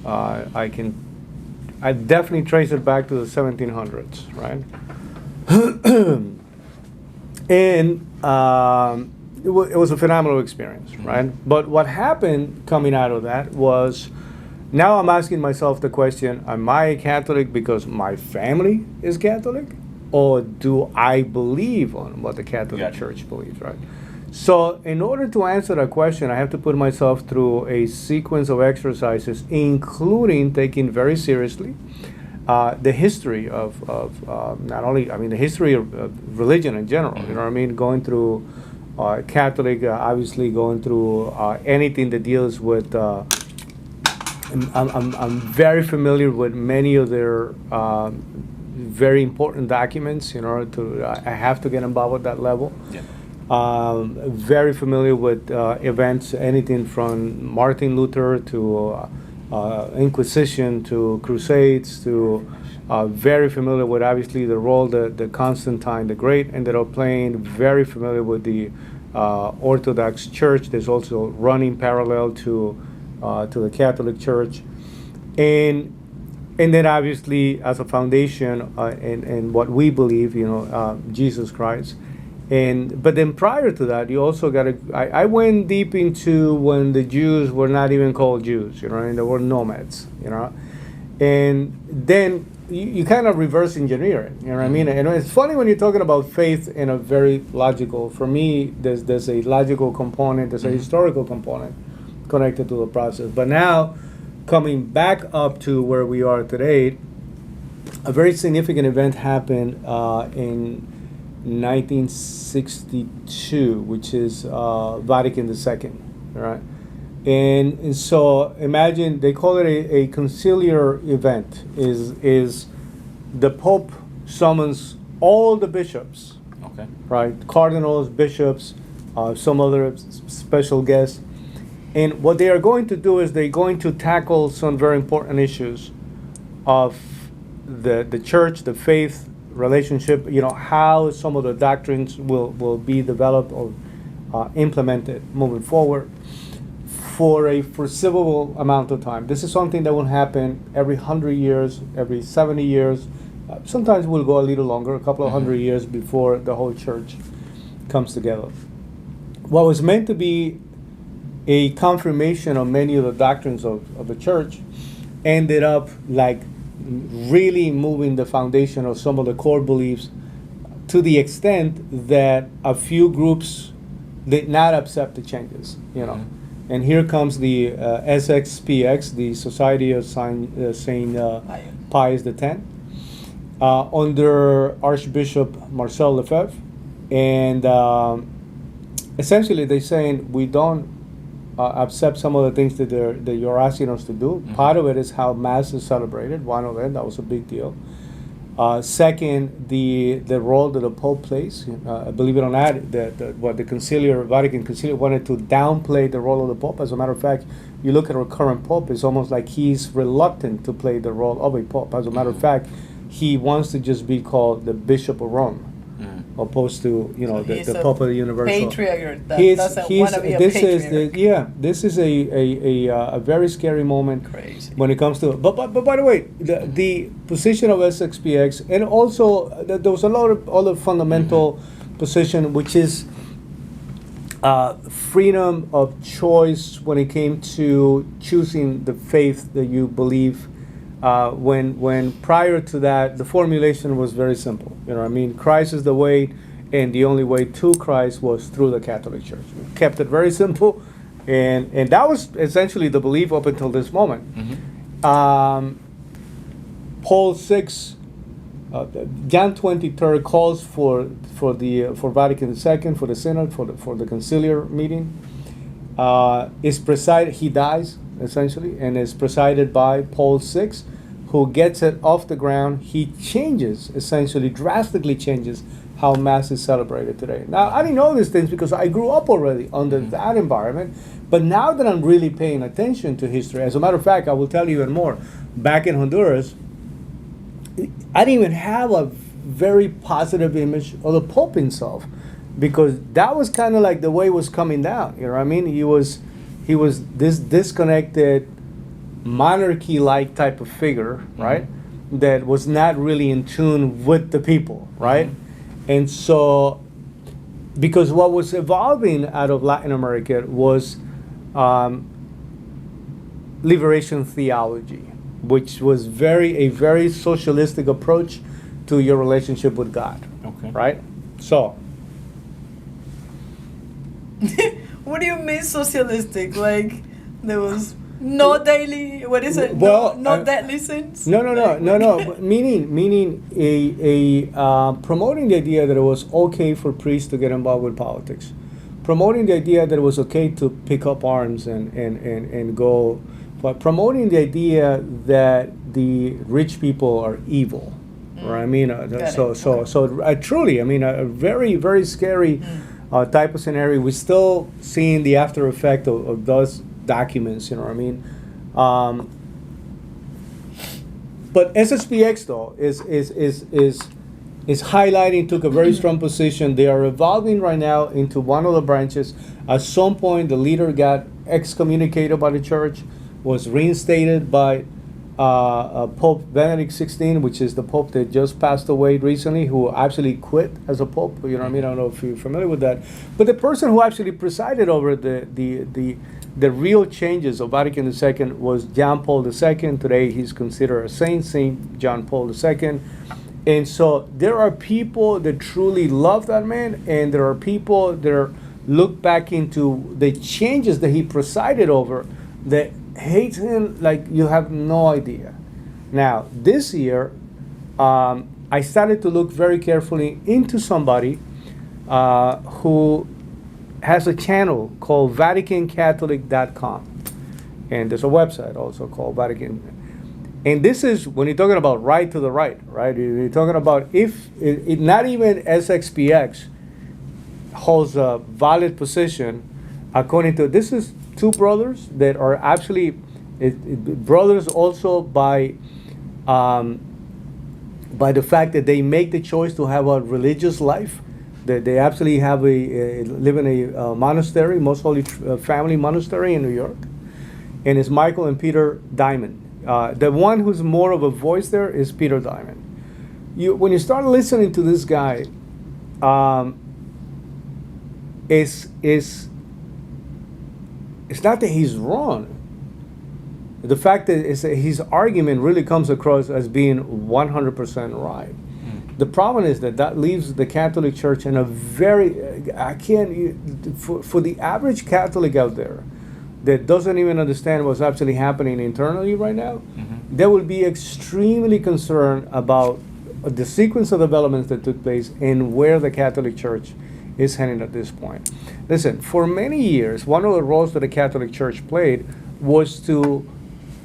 S1: I definitely trace it back to the 1700s, right? And it was a phenomenal experience, right? But what happened coming out of that was, now I'm asking myself the question, am I a Catholic because my family is Catholic? Or do I believe on what the Catholic
S3: Gotcha.
S1: Church believes, right? So, in order to answer that question, I have to put myself through a sequence of exercises, including taking very seriously the history of not only, I mean, the history of religion in general. You know what I mean? Going through Catholic, obviously going through anything that deals with. I'm very familiar with many of their very important documents. In order to, I have to get involved at that level.
S3: Yeah.
S1: Very familiar with events, anything from Martin Luther to Inquisition to Crusades to very familiar with obviously the role that Constantine the Great ended up playing. Very familiar with the Orthodox Church. There's also running parallel to the Catholic Church, and then obviously as a foundation and what we believe, Jesus Christ. But then prior to that, you also got to. I went deep into when the Jews were not even called Jews, and they were nomads, and then you kind of reverse engineer it, you know what I mean? And it's funny when you're talking about faith in a very logical. For me, there's a logical component, there's a historical component connected to the process. But now, coming back up to where we are today, a very significant event happened in 1962, which is Vatican II, right? And so imagine, they call it a conciliar event. Is the Pope summons all the bishops,
S3: Okay.
S1: right? Cardinals, bishops, some other special guests. And what they are going to do is they're going to tackle some very important issues of the church, the faith, relationship, how some of the doctrines will be developed or implemented moving forward for a foreseeable amount of time. This is something that will happen every 100 years, every 70 years. Sometimes we'll go a little longer, a couple of hundred years before the whole church comes together. What was meant to be a confirmation of many of the doctrines of the church ended up like really moving the foundation of some of the core beliefs to the extent that a few groups did not accept the changes, And here comes the SXPX, the Society of Saint Pius X, under Archbishop Marcel Lefebvre. And essentially they're saying we don't accept some of the things that you're asking us to do. Part of it is how Mass is celebrated. One of them, that was a big deal. Second, the role that the Pope plays. Believe it or not, what the Vatican Conciliar wanted to downplay the role of the Pope. As a matter of fact, you look at our current Pope, it's almost like he's reluctant to play the role of a Pope. As a matter of fact, he wants to just be called the Bishop of Rome. Opposed to the Pope of the Universal.
S2: Patriarch that doesn't want to be a patriarch.
S1: This is a very scary moment.
S2: Crazy.
S1: When it comes to but by the way, the position of SXPX, and also there was a lot of other fundamental position, which is freedom of choice when it came to choosing the faith that you believe. When prior to that, the formulation was very simple. Christ is the way, and the only way to Christ was through the Catholic Church. We kept it very simple, and that was essentially the belief up until this moment. Paul VI, John 23rd calls for Vatican II, for the Synod, for the Conciliar meeting. He dies essentially, and is presided by Paul VI, who gets it off the ground. He changes, essentially, drastically changes how Mass is celebrated today. Now, I didn't know these things because I grew up already under that environment, but now that I'm really paying attention to history, as a matter of fact, I will tell you even more. Back in Honduras, I didn't even have a very positive image of the Pope himself, because that was kind of like the way it was coming down. He was this disconnected, monarchy-like type of figure, right? That was not really in tune with the people, right? And so, because what was evolving out of Latin America was liberation theology, which was a very socialistic approach to your relationship with God,
S3: Okay.
S1: right? So,
S2: What do you mean socialistic? Like there was no daily. What is it?
S1: Well,
S2: no deadly sins.
S1: No. But meaning promoting the idea that it was okay for priests to get involved with politics, promoting the idea that it was okay to pick up arms and go, but promoting the idea that the rich people are evil. Right? I mean, truly, I mean, a very, very scary type of scenario. We're still seeing the after effect of those documents, you know what I mean? But SSPX though is highlighting, took a very strong position. They are evolving right now into one of the branches. At some point, the leader got excommunicated by the church, was reinstated by Pope Benedict XVI, which is the pope that just passed away recently, who actually quit as a pope. You know what I mean? I don't know if you're familiar with that. But the person who actually presided over the real changes of Vatican II was John Paul II. Today he's considered a saint, Saint John Paul II. And so there are people that truly love that man, and there are people that look back into the changes that he presided over that hate him like you have no idea. Now, this year, I started to look very carefully into somebody who has a channel called VaticanCatholic.com. And there's a website also called Vatican. And this is when you're talking about right to the right? You're talking about if it not even SXPX holds a valid position according to, this is two brothers that are actually brothers also by the fact that they make the choice to have a religious life. That they actually have live in a monastery, Most Holy Family Monastery in New York, and it's Michael and Peter Diamond. The one who's more of a voice there is Peter Diamond. When you start listening to this guy, it's not that he's wrong. The fact that his argument really comes across as being 100% right. The problem is that leaves the Catholic Church in a very, for the average Catholic out there that doesn't even understand what's actually happening internally right now, they will be extremely concerned about the sequence of developments that took place and where the Catholic Church is heading at this point. Listen, for many years, one of the roles that the Catholic Church played was to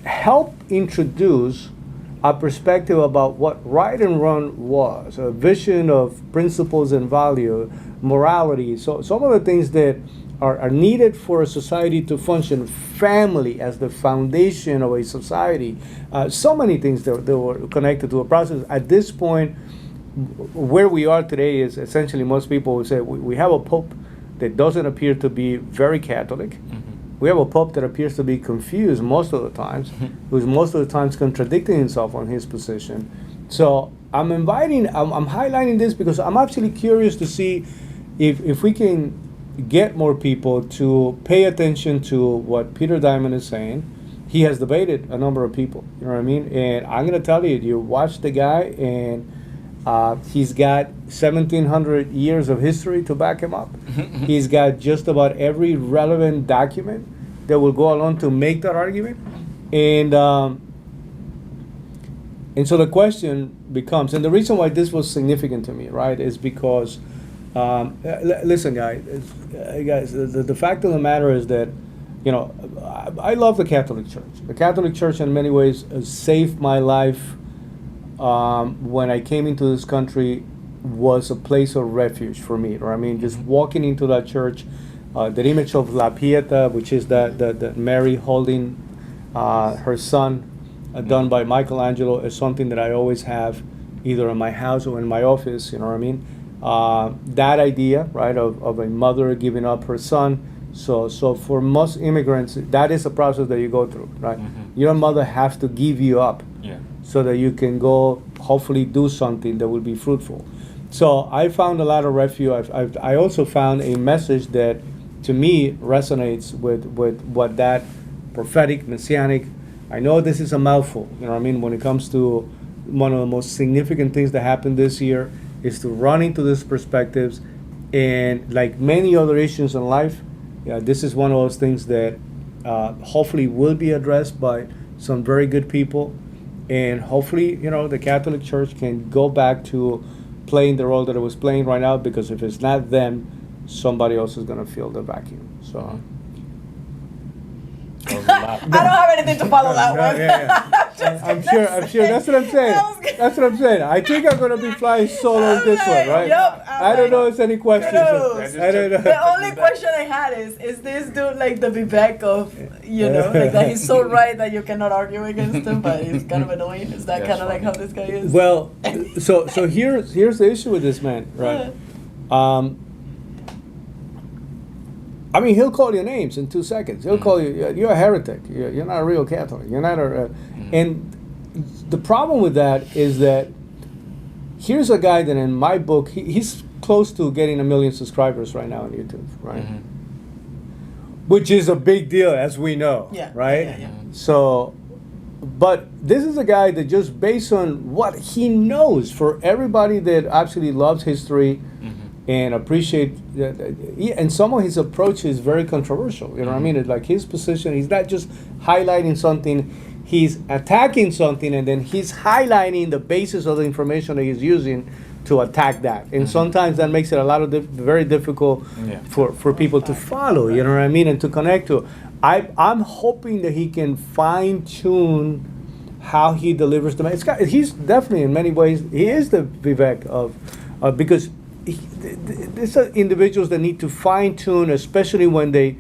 S1: help introduce a perspective about what right and wrong was, a vision of principles and value, morality. So some of the things that are needed for a society to function, family as the foundation of a society, so many things that were connected to a process. At this point, where we are today is essentially most people would say we have a pope that doesn't appear to be very Catholic. We have a pope that appears to be confused most of the times, who's most of the times contradicting himself on his position. So I'm highlighting this because I'm actually curious to see if we can get more people to pay attention to what Peter Diamond is saying. He has debated a number of people, you know what I mean? And I'm going to tell you, you watch the guy and he's got 1,700 years of history to back him up. He's got just about every relevant document that will go along to make that argument. And so the question becomes, and the reason why this was significant to me, right, is because, listen, guys, the fact of the matter is that, you know, I love the Catholic Church. The Catholic Church in many ways saved my life. When I came into this country, was a place of refuge for me. Or I mean, just walking into that church, the image of La Pieta, which is that Mary holding her son, done by Michelangelo, is something that I always have, either in my house or in my office. You know what I mean? That idea, right, of a mother giving up her son. So for most immigrants, that is a process that you go through, right? Your mother has to give you up.
S3: Yeah.
S1: So that you can go hopefully do something that will be fruitful. So I found a lot of refuge. I also found a message that to me resonates with what that prophetic, messianic, I know this is a mouthful, you know what I mean, when it comes to one of the most significant things that happened this year is to run into these perspectives And like many other issues in life, this is one of those things that hopefully will be addressed by some very good people. And hopefully, the Catholic Church can go back to playing the role that it was playing right now, because if it's not them, somebody else is going to fill the vacuum. So.
S2: I don't have anything to follow that one.
S1: I'm sure. That's what I'm saying. That's what I'm saying. I think I'm gonna be flying solo on this one, right?
S2: Yep.
S1: I don't know if there's any questions. I don't know.
S2: The only question I had is this dude like the Vivek of, like that he's so right that you cannot argue against him, but he's kind of annoying. Is that kind of like how this guy is?
S1: Well, so here's the issue with this man, right? I mean, he'll call you names in 2 seconds. He'll call you, you're a heretic. You're not a real Catholic. You're not a. And the problem with that is that here's a guy that in my book, he's close to getting 1 million subscribers right now on YouTube, right? Which is a big deal, as we know, right?
S2: Yeah.
S1: So, but this is a guy that just based on what he knows, for everybody that absolutely loves history, and appreciate and some of his approach is very controversial. You know what I mean? It's like his position, he's not just highlighting something, he's attacking something, and then he's highlighting the basis of the information that he's using to attack that. And sometimes that makes it a lot of very difficult for people to follow, you know what I mean, and to connect to. I'm hoping that he can fine-tune how he delivers the message. He's definitely, in many ways, he is the Vivek of because these are individuals that need to fine tune, especially when they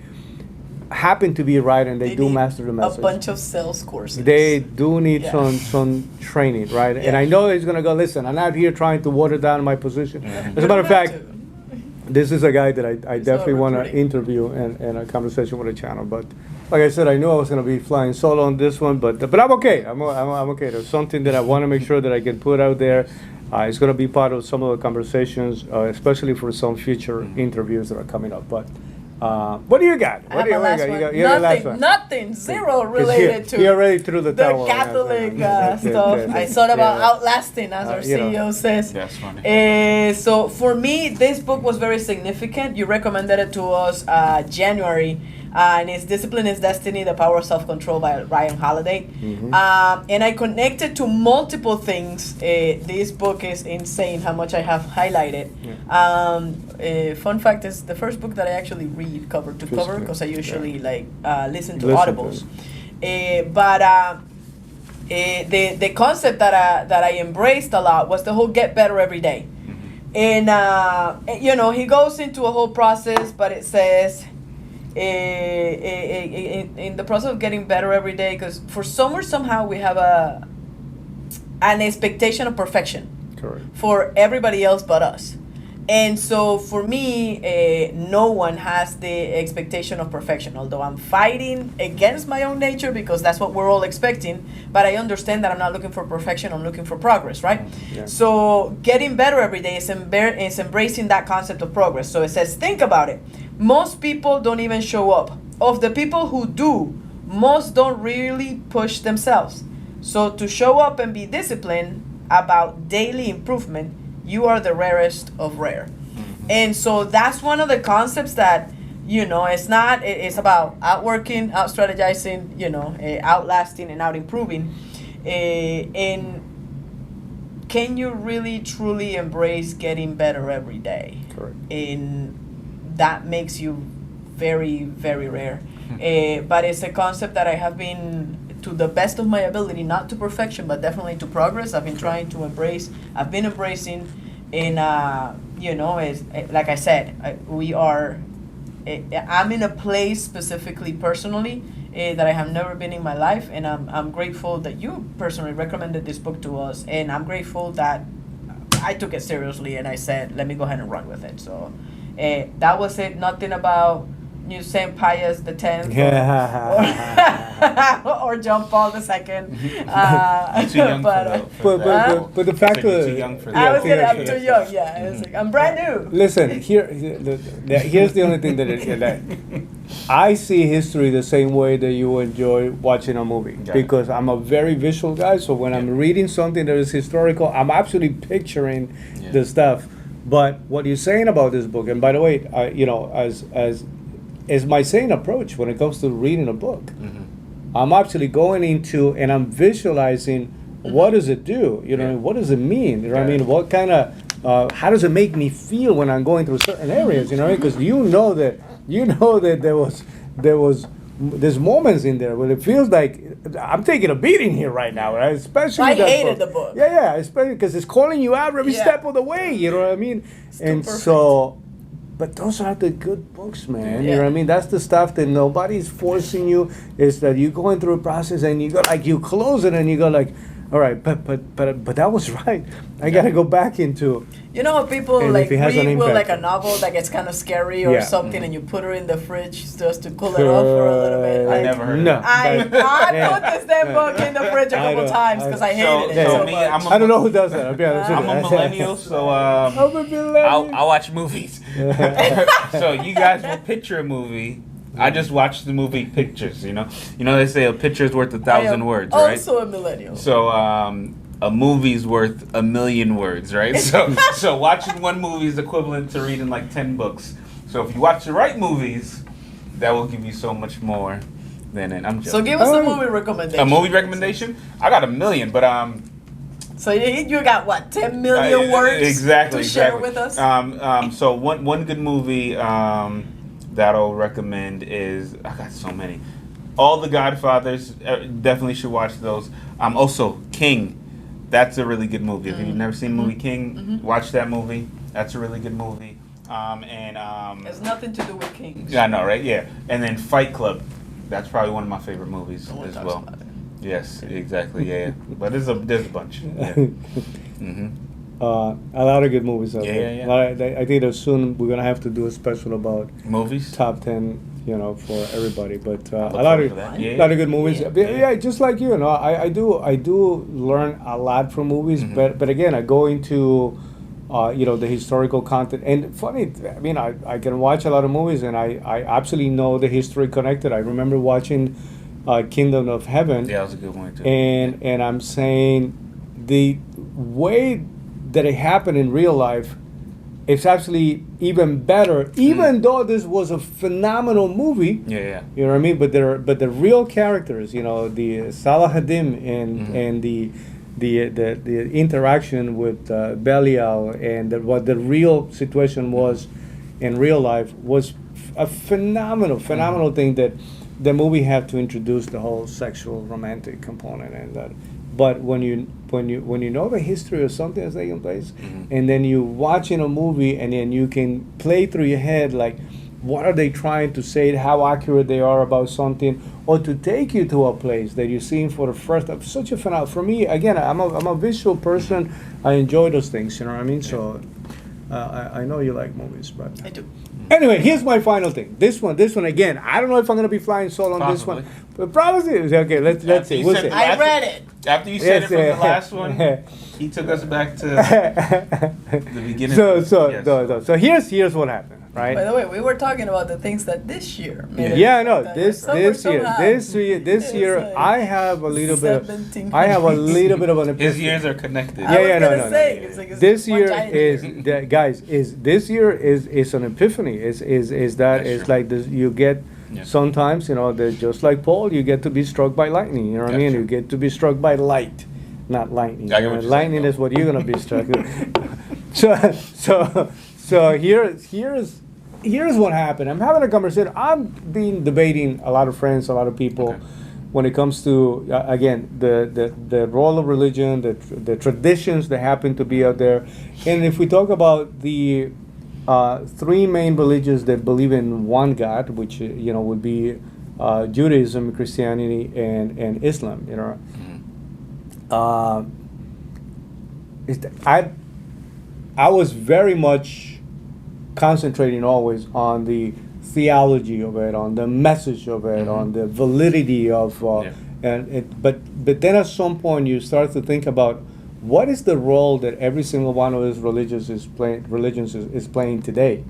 S1: happen to be right and they do master the message.
S2: A bunch of sales courses.
S1: They do need some training, right? And I know he's gonna go, listen, I'm not here trying to water down my position. As a matter of fact, this is a guy that I definitely want to interview and a conversation with a channel. But like I said, I knew I was going to be flying solo on this one, but I'm okay. I'm okay. There's something that I want to make sure that I can put out there. It's going to be part of some of the conversations, especially for some future interviews that are coming up. But what do you got? What do you got? You got the last one.
S2: Nothing. Zero related to
S1: he already threw the towel.
S2: Catholic stuff. I thought about outlasting, as our CEO says.
S3: That's funny.
S2: So for me, this book was very significant. You recommended it to us January. And it's Discipline is Destiny, The Power of Self-Control by Ryan Holiday. And I connected to multiple things. This book is insane how much I have highlighted. Fun fact is the first book that I actually read cover to cover, because I usually listen to audibles. But the concept that I embraced a lot was the whole get better every day. And, he goes into a whole process, but it says, in the process of getting better every day, because for somehow we have an expectation of perfection.
S1: Correct.
S2: For everybody else but us. And so for me, no one has the expectation of perfection, although I'm fighting against my own nature because that's what we're all expecting. But I understand that I'm not looking for perfection, I'm looking for progress, right? Yeah. So getting better every day is embracing that concept of progress. So it says, think about it. Most people don't even show up. Of the people who do, most don't really push themselves. So to show up and be disciplined about daily improvement, you are the rarest of rare. And so that's one of the concepts that, it's about outworking, out strategizing, outlasting and out improving. And can you really truly embrace getting better every day?
S1: Correct.
S2: And that makes you very, very rare. But it's a concept that I have been, to the best of my ability, not to perfection, but definitely to progress. I've been trying to embrace. I've been embracing. And it's, like I said, I'm in a place specifically, personally, that I have never been in my life, and I'm grateful that you personally recommended this book to us, and I'm grateful that I took it seriously and I said, let me go ahead and run with it. So that was it. Nothing about New St. Pius the 10th or John Paul the II.
S3: Too young
S1: but the fact that
S3: too young for
S2: I'm too young. Yeah, it's like, I'm brand new.
S1: Listen, here's the only thing that I see history the same way that you enjoy watching a movie, because I'm a very visual guy. So when I'm reading something that is historical, I'm actually picturing the stuff. But what you're saying about this book, and by the way, you know, as my same approach when it comes to reading a book, I'm actually going into and I'm visualizing what does it do? You know,
S3: Yeah.
S1: what does it mean? You know what I
S3: Yeah.
S1: mean? What kind of how does it make me feel when I'm going through certain areas? You know, because you know that there's moments in there where it feels like I'm taking a beating here right now, right? Especially
S2: I
S1: that
S2: hated the book.
S1: Yeah, especially because it's calling you out every
S2: Yeah.
S1: step of the way. You know what I mean?
S2: It's too
S1: And
S2: perfect.
S1: so, but those are the good books, man. You know what I mean? That's the stuff that nobody's forcing you. Is that you're going through a process and you go like you close it and you go like, all right, but that was right. I gotta go back into.
S2: You know, people
S1: And
S2: like
S1: if it has an
S2: read with like
S1: impact.
S2: a novel that gets kind of scary or
S1: Yeah.
S2: something, and you put her in the fridge just to cool it off for a little bit.
S3: I
S2: Like,
S3: never heard of
S1: No.
S3: that.
S2: I
S1: Yeah.
S2: put this damn book in the fridge a
S1: I
S2: couple
S1: don't-
S2: times because I hated it
S1: yeah,
S2: so
S1: yeah.
S3: me,
S2: much.
S1: I don't know who does that. I'll be honest with
S3: I'm
S1: you.
S3: a millennial, so
S1: I'm a millennial.
S3: I watch movies. So you guys will picture a movie. I just watch the movie pictures. You know they say a picture is worth 1,000 words, right?
S2: Also a millennial.
S3: So a movie's worth 1,000,000 words, right? So watching one movie is equivalent to reading like 10 books. So if you watch the right movies, that will give you so much more than it. I'm joking.
S2: So give us a movie recommendation.
S3: A movie recommendation? I got 1,000,000, but
S2: So you got what, 10 million words
S3: exactly
S2: to share
S3: exactly.
S2: with us?
S3: So one good movie that I'll recommend is I got so many. All the Godfathers, definitely should watch those. Also King, that's a really good movie. If you've never seen the movie King, watch that movie. That's a really good movie.
S2: It's nothing to do with kings.
S3: Yeah, I know, right? Yeah, and then Fight Club. That's probably one of my favorite movies
S2: No one
S3: as
S2: talks
S3: well.
S2: about it.
S3: Yes, exactly. Yeah, but there's a bunch. Yeah. hmm
S1: A lot of good movies out
S3: Yeah,
S1: there.
S3: yeah, yeah.
S1: I think that soon we're gonna have to do a special about
S3: Movies.
S1: top 10, you know, for everybody. But
S3: Look
S1: a lot
S3: forward
S1: of
S3: to that. Yeah.
S1: lot of good movies.
S2: Yeah.
S1: Yeah, just like you know, I do learn a lot from movies.
S3: Mhm.
S1: But again, I go into you know, the historical content. And funny, I mean, I can watch a lot of movies and I absolutely know the history connected. I remember watching Kingdom of Heaven.
S3: Yeah, that was a good one too.
S1: And I'm saying the way that it happened in real life is actually even better, even though this was a phenomenal movie.
S3: Yeah.
S1: You know what I mean? But the real characters, you know, the Salahadim and the interaction with Belial and what the real situation was in real life was a phenomenal thing that the movie had to introduce the whole sexual romantic component and that. But when you know the history of something that's taking place, and then you watching a movie and then you can play through your head like, what are they trying to say? How accurate they are about something, or to take you to a place that you're seeing for the first time. Such a phenomenal. For me, again, I'm a visual person. I enjoy those things. You know what I mean? So I know you like movies, but
S2: I do.
S1: anyway, here's my final thing. This one again. I don't know if I'm gonna be flying solo on this one,
S3: Possibly.
S1: but probably okay. Let's
S3: After
S1: see.
S3: you
S1: We'll
S3: said
S1: see.
S3: the
S2: I
S3: last
S2: read it.
S3: After you said
S1: Yes,
S3: it from
S1: yeah.
S3: the last one, he took us back to the beginning.
S1: So here's what happened, right?
S2: By the way, we were talking about the things that this year. made it
S1: Yeah, I know.
S2: like that.
S1: This
S2: Somewhere,
S1: this year,
S2: somehow.
S1: this
S2: It's
S1: year,
S2: like
S1: I have a little bit.
S2: 1700.
S1: I have a little bit of an.
S3: His years are connected.
S2: I was
S1: Yeah, no,
S2: gonna
S1: no, no.
S2: say, it's like it's
S1: This
S2: one
S1: year
S2: giant
S1: is
S2: year.
S1: guys this year is an epiphany. Is that
S3: That's
S1: it's
S3: true.
S1: like this, you get
S3: Yeah.
S1: sometimes you know just like Paul, you get to be struck by lightning. You know what I
S3: That's
S1: mean?
S3: true.
S1: You get to be struck by light, not lightning.
S3: I get what you're
S1: Lightning
S3: saying,
S1: is what you're gonna be struck with. So here's what happened. I'm having a conversation. I've been debating a lot of friends, a lot of people.
S3: Okay.
S1: When it comes to again the role of religion, the traditions that happen to be out there, and if we talk about the three main religions that believe in one God, which you know would be Judaism, Christianity, and Islam, you know, I was very much concentrating always on the theology of it, on the message of it, on the validity of, but then at some point you start to think about what is the role that every single one of those religions is playing today,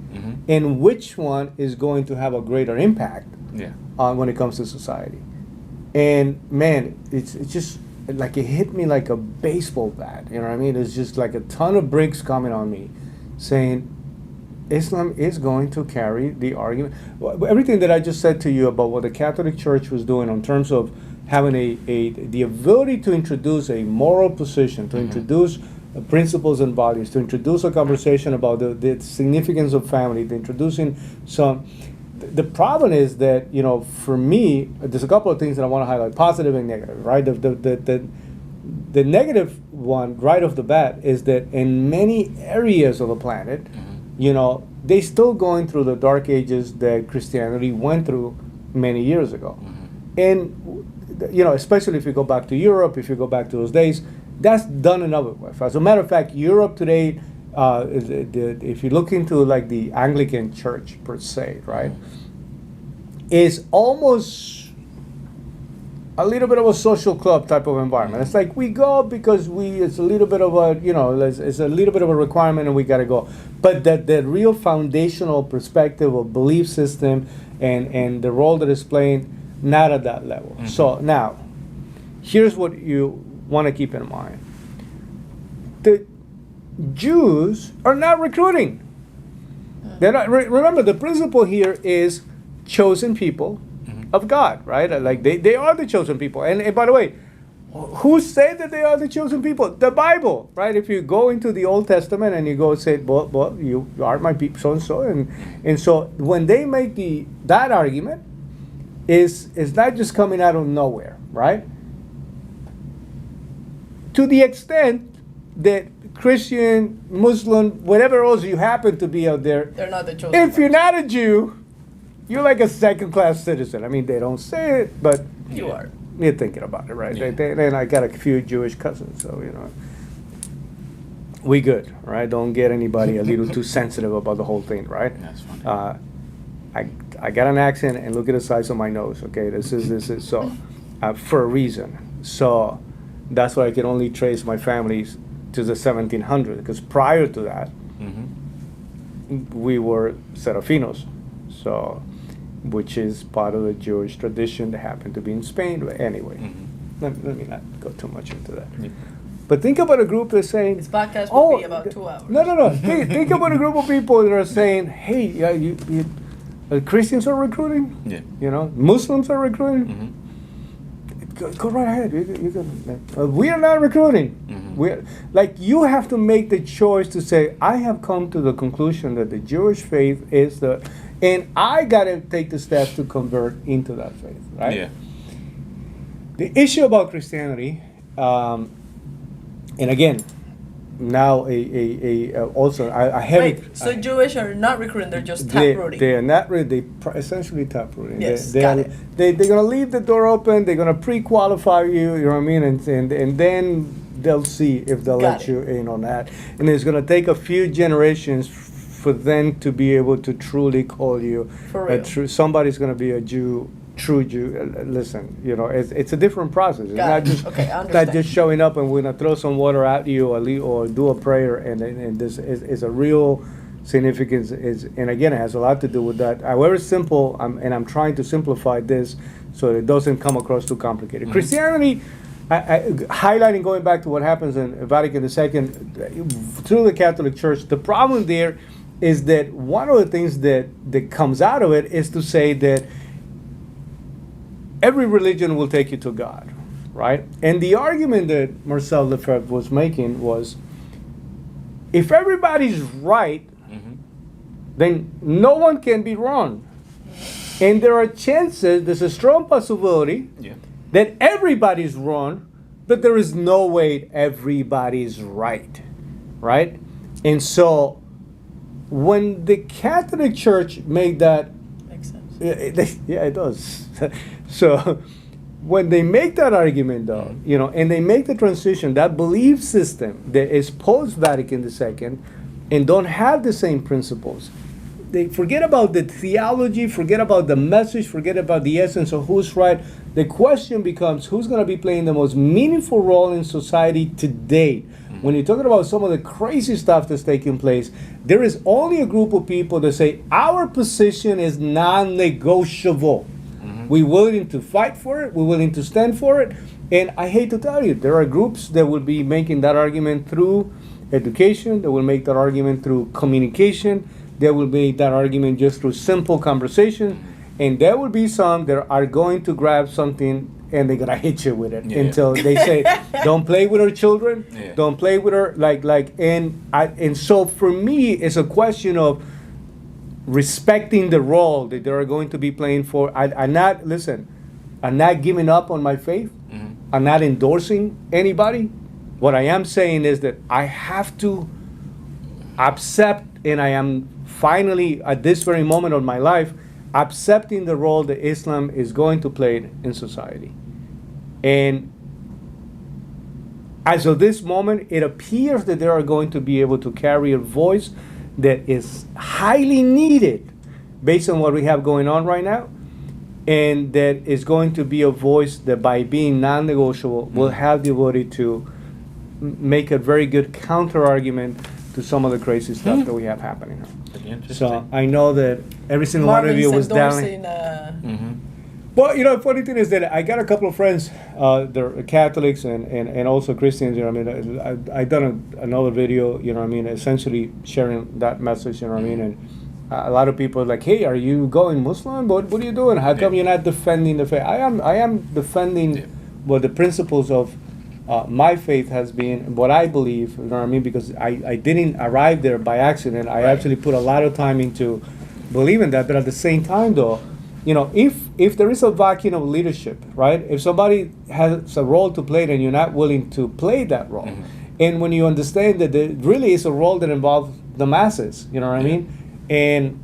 S1: and which one is going to have a greater impact when it comes to society. And man, it's just like it hit me like a baseball bat. You know what I mean? It's just like a ton of bricks coming on me, saying Islam is going to carry the argument. Everything that I just said to you about what the Catholic Church was doing in terms of having the ability to introduce a moral position, to introduce principles and values, to introduce a conversation about the significance of family, to introducing some. The problem is that, for me, there's a couple of things that I want to highlight, positive and negative, right? The negative one right off the bat is that in many areas of the planet, they still going through the dark ages that Christianity went through many years ago. And, especially if you go back to Europe, if you go back to those days, that's done and over with. As a matter of fact, Europe today, if you look into like the Anglican Church per se, right, is almost a little bit of a social club type of environment. It's like we go because it's a little bit of a, it's a little bit of a requirement and we got to go. But that real foundational perspective of belief system and the role that it's playing, not at that level. So now, here's what you want to keep in mind. The Jews are not recruiting. They're not. Remember, the principle here is chosen people of God, right? Like they are the chosen people. And by the way, who said that they are the chosen people? The Bible, right? If you go into the Old Testament and you go say, well, you are my people, so and so, and so when they make that argument, is not just coming out of nowhere, right? To the extent that Christian, Muslim, whatever else you happen to be out there,
S2: They're not the chosen
S1: if you're
S2: ones.
S1: not a Jew, you're like a second-class citizen. I mean, they don't say it, but
S2: You are.
S1: you're thinking about it, right?
S3: Yeah.
S1: And I got a few Jewish cousins, so we good, right? Don't get anybody a little too sensitive about the whole thing, right?
S3: That's funny.
S1: I got an accent, and look at the size of my nose. Okay, this is so for a reason. So that's why I can only trace my family to the 1700s, because prior to that, we were Serafinos, so which is part of the Jewish tradition that happened to be in Spain. But anyway, let me not go too much into that.
S3: Yeah.
S1: But think about a group that's saying,
S2: This podcast will be about 2 hours.
S1: No. Think about a group of people that are saying, hey, Christians are recruiting.
S3: Yeah.
S1: Muslims are recruiting. Go right ahead. You can, we are not recruiting. You have to make the choice to say, I have come to the conclusion that the Jewish faith is and I got to take the steps to convert into that faith, right?
S3: Yeah.
S1: The issue about Christianity, and again, now also a heavy.
S2: Wait, so Jewish are not recruiting, they're just
S1: They
S2: taprooting.
S1: are not really. Essentially taprooting.
S2: Yes, got it.
S1: They're gonna leave the door open. They're gonna pre-qualify you. You know what I mean? And then they'll see if they'll
S2: Got
S1: let
S2: it.
S1: you in on that. And it's gonna take a few generations for them to be able to truly call you
S2: For
S1: a
S2: real.
S1: true. Somebody's gonna be a Jew. True Jew. Listen, it's a different process. It's
S2: Got
S1: not
S2: it.
S1: just
S2: Okay, I
S1: not
S2: understand.
S1: just showing up and we're gonna throw some water at you or do a prayer and this is a real significance and again it has a lot to do with that. However simple, I'm trying to simplify this so it doesn't come across too complicated. Christianity, highlighting going back to what happens in Vatican II through the Catholic Church, the problem there is that one of the things that comes out of it is to say that every religion will take you to God, right? And the argument that Marcel Lefebvre was making was, if everybody's right, then no one can be wrong. And there's a strong possibility
S3: Yeah.
S1: that everybody's wrong, but there is no way everybody's right, right? And so when the Catholic Church made that
S2: Makes sense.
S1: yeah, it does. So when they make that argument, though, and they make the transition, that belief system that is post-Vatican II and don't have the same principles, they forget about the theology, forget about the message, forget about the essence of who's right. The question becomes, who's going to be playing the most meaningful role in society today? When you're talking about some of the crazy stuff that's taking place, there is only a group of people that say, our position is non-negotiable. We're willing to fight for it. We're willing to stand for it. And I hate to tell you, there are groups that will be making that argument through education. They will make that argument through communication. They will make that argument just through simple conversation. And there will be some that are going to grab something and they're gonna hit you with it until they say, "Don't play with our children. Don't play with her." And so for me, it's a question of respecting the role that they are going to be playing for. I'm not giving up on my faith. I'm not endorsing anybody. What I am saying is that I have to accept, and I am finally at this very moment of my life accepting the role that Islam is going to play in society. And as of this moment, it appears that they are going to be able to carry a voice that is highly needed based on what we have going on right now, and that is going to be a voice that, by being non-negotiable, will have the ability to make a very good counter-argument to some of the crazy stuff that we have happening now. So I know that every single one of you was down. Well, you know, the funny thing is that I got a couple of friends, they're Catholics and also Christians. You know, what I mean, I done another video. You know, what I mean, essentially sharing that message. You know, what I mean, and a lot of people are like, "Hey, are you going Muslim? What are you doing? How come you're not defending the faith?" I am defending what the principles of my faith has been, what I believe. You know what I mean? Because I didn't arrive there by accident. I actually put a lot of time into believing that. But at the same time, though, you know, if there is a vacuum of leadership, right? If somebody has a role to play and you're not willing to play that role, and when you understand that there really is a role that involves the masses, you know what I mean? And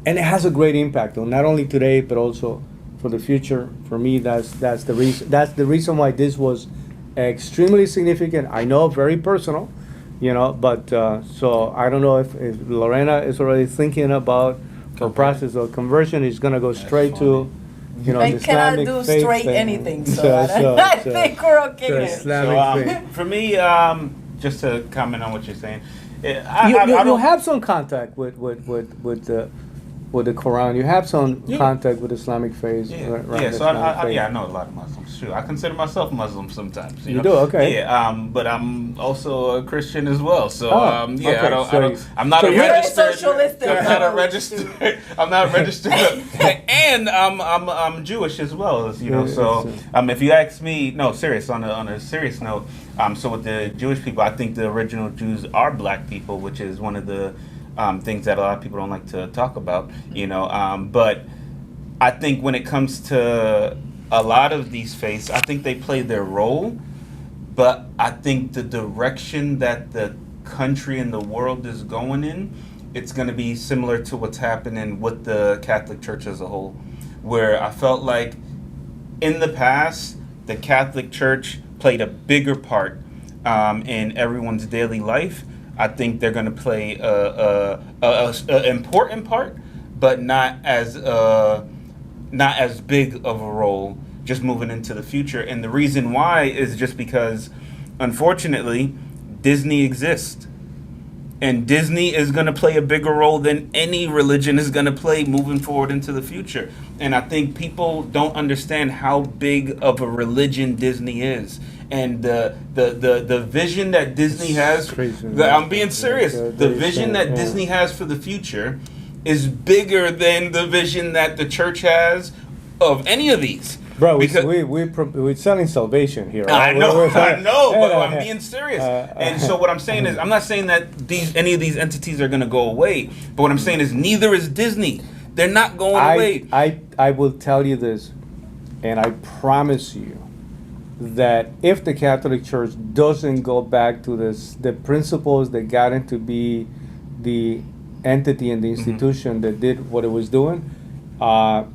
S1: it has a great impact on not only today but also for the future. For me, that's the reason. That's the reason why this was extremely significant. I know, very personal, you know. But so I don't know if Lorena is already thinking about her process of conversion. Is going to go straight to, you know,
S2: I
S1: the
S2: cannot
S1: Islamic
S2: do
S1: faith
S2: straight
S1: thing.
S2: anything, so I think we're okay.
S1: So
S2: here.
S1: Islamic faith.
S3: For me, just to comment on what you're saying,
S1: You
S3: I don't
S1: have some contact with the Quran. You have some contact with Islamic faith.
S3: So I know a lot of Muslims. True, I consider myself Muslim sometimes.
S1: You do, okay.
S3: Yeah, but I'm also a Christian as well. So
S1: okay.
S3: I'm not
S1: So
S3: a
S1: you're
S3: registered.
S2: socialistic.
S3: I'm not a registered. I'm not registered, and I'm Jewish as well. You know, so if you ask me, no, serious on a serious note. So with the Jewish people, I think the original Jews are black people, which is one of the things that a lot of people don't like to talk about, you know. But I think when it comes to a lot of these faiths, I think they play their role. But I think the direction that the country and the world is going in, it's going to be similar to what's happening with the Catholic Church as a whole, where I felt like in the past, the Catholic Church played a bigger part in everyone's daily life. I think they're going to play a important part, but not as big of a role just moving into the future. And the reason why is just because, unfortunately, Disney exists. And Disney is going to play a bigger role than any religion is going to play moving forward into the future. And I think people don't understand how big of a religion Disney is. And the vision that Disney has, I'm being serious, the vision that Disney has for the future is bigger than the vision that the church has of any of these.
S1: Bro, we're selling salvation here. Right?
S3: I know, but I'm being serious. And so what I'm saying is, I'm not saying that any of these entities are going to go away, but what I'm saying is neither is Disney. They're not going away.
S1: I will tell you this, and I promise you that if the Catholic Church doesn't go back to the principles that got it to be the entity and the institution that did what it was doing, a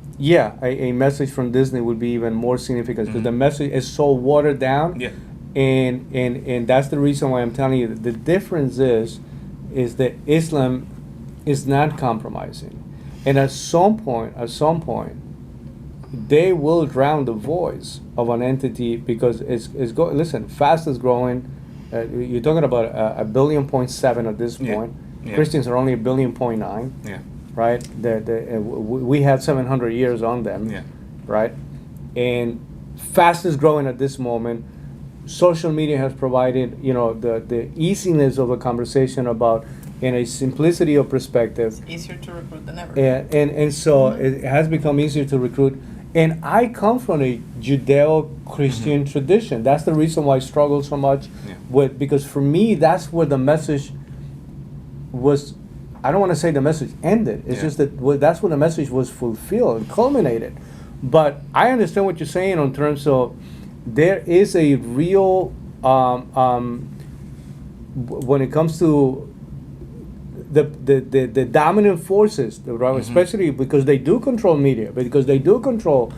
S1: message from Disney would be even more significant because the message is so watered down. Yeah. And that's the reason why I'm telling you that the difference is that Islam is not compromising. And at some point, they will drown the voice of an entity because listen, fastest growing. You're talking about 1.7 billion at this point. Yeah. Christians are only 1.9 billion. Yeah. Right. We had 700 years on them. Yeah. Right. And fastest growing at this moment. social media has provided, the easiness of a conversation about and a simplicity of perspective.
S2: It's easier to recruit than ever.
S1: And so it has become easier to recruit. And I come from a Judeo-Christian tradition. That's the reason why I struggle so much with, because for me, that's where the message was. I don't want to say the message ended. It's just that that's when the message was fulfilled and culminated. But I understand what you're saying in terms of there is a real, when it comes to the dominant forces, especially because they do control media, because they do control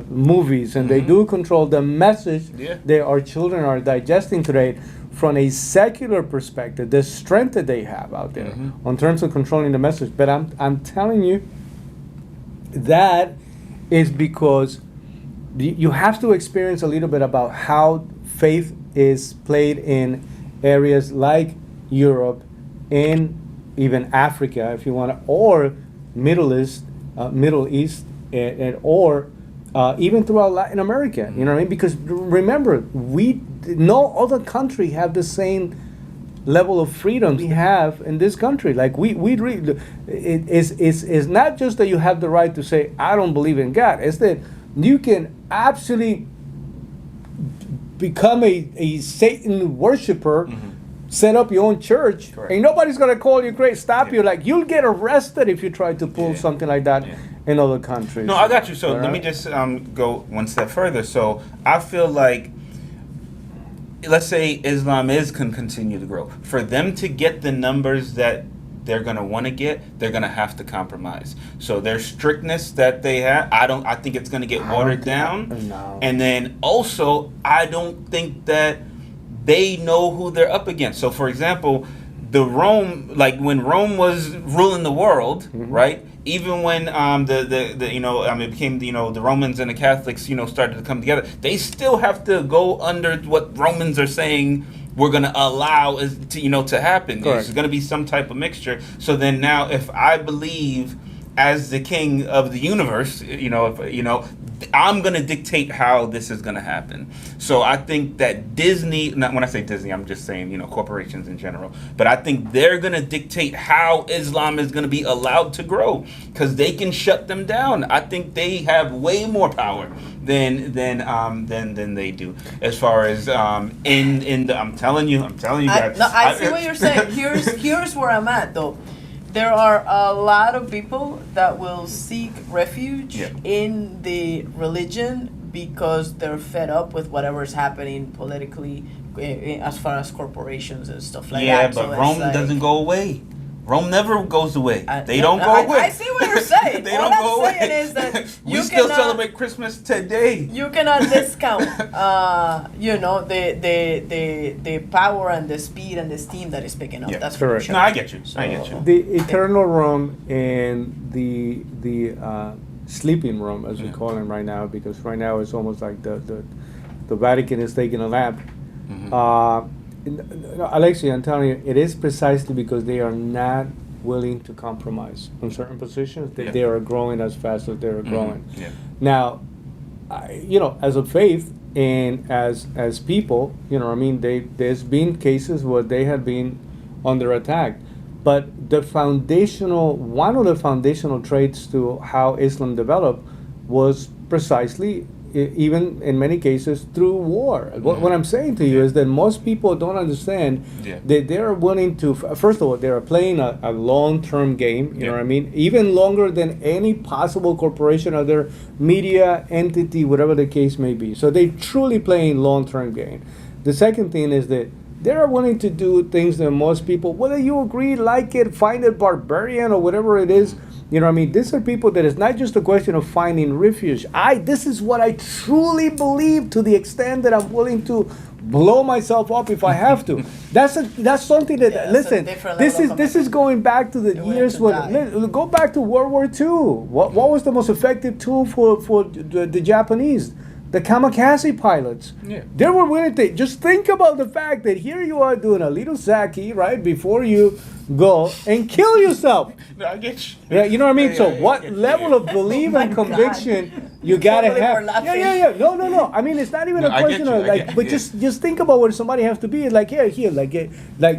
S1: movies, and they do control the message that our children are digesting today from a secular perspective, the strength that they have out there in terms of controlling the message. But I'm telling you, that is because you have to experience a little bit about how faith is played in areas like Europe, in even Africa, if you want to, or Middle East, or even throughout Latin America. You know what I mean? Because remember, no other country have the same level of freedom we have in this country. Like it's not just that you have the right to say I don't believe in God. It's that you can absolutely become a Satan worshiper. Set up your own church, and nobody's gonna call you crazy, stop you. Like, you'll get arrested if you try to pull something like that in other countries.
S3: No, I got you. So let me just go one step further. So I feel like, let's say Islam can continue to grow. For them to get the numbers that they're gonna want to get, they're gonna have to compromise. So their strictness that they have, I think it's gonna get watered down.
S1: No.
S3: And then also, I don't think that they know who they're up against. So, for example, like when Rome was ruling the world, right? Even when it became the Romans and the Catholics, started to come together, they still have to go under what Romans are saying we're going to allow to happen.
S1: Correct.
S3: There's going to be some type of mixture. So then now, if I believe as the king of the universe, I'm going to dictate how this is going to happen. So I think that Disney, not when I say Disney, I'm just saying, corporations in general, but I think they're going to dictate how Islam is going to be allowed to grow, because they can shut them down. I think they have way more power than they do, as far as I'm telling you guys.
S2: I see what you're saying. Here's where I'm at, though. There are a lot of people that will seek refuge in the religion because they're fed up with whatever is happening politically, as far as corporations and stuff like that.
S3: Yeah, but Rome doesn't go away. Rome never goes away. They don't go away.
S2: I see what you're saying.
S3: They
S2: All
S3: don't
S2: I'm
S3: go away.
S2: saying is that
S3: we still celebrate Christmas today.
S2: You cannot discount, the power and the speed and the steam that is picking up. That's for
S1: correct.
S2: sure.
S3: No, I get you.
S1: The eternal Rome and the sleeping Rome, as we call him right now, because right now it's almost like the Vatican is taking a nap. Alexia, I'm telling you, it is precisely because they are not willing to compromise on certain positions that they are growing as fast as they're growing. Now, as a faith and as people, there's been cases where they have been under attack. But one of the foundational traits to how Islam developed was precisely, even in many cases, through war. What I'm saying to you is that most people don't understand that they're willing to, first of all, they're playing a long-term game, you know what I mean? Even longer than any possible corporation, other media entity, whatever the case may be. So they're truly playing long-term game. The second thing is that they're willing to do things that most people, whether you agree, like it, find it barbarian or whatever it is, these are people that it's not just a question of finding refuge. This is what I truly believe, to the extent that I'm willing to blow myself up if I have to. That's something that, listen, this is going back to the years when, go back to World War II. What was the most effective tool for the Japanese? The kamikaze pilots. They were willing to, just think about the fact that here you are doing a little sake, right, before you go and kill yourself.
S3: No, I get you.
S1: Yeah, you know what I mean? So what level of belief and conviction you gotta
S2: Probably
S1: have.
S2: we're laughing.
S1: Yeah. No. I mean, it's not even
S3: No,
S1: a
S3: I get
S1: question
S3: you,
S1: of
S3: I
S1: like,
S3: get-
S1: but
S3: yeah.
S1: just think about what somebody has to be like. Here, like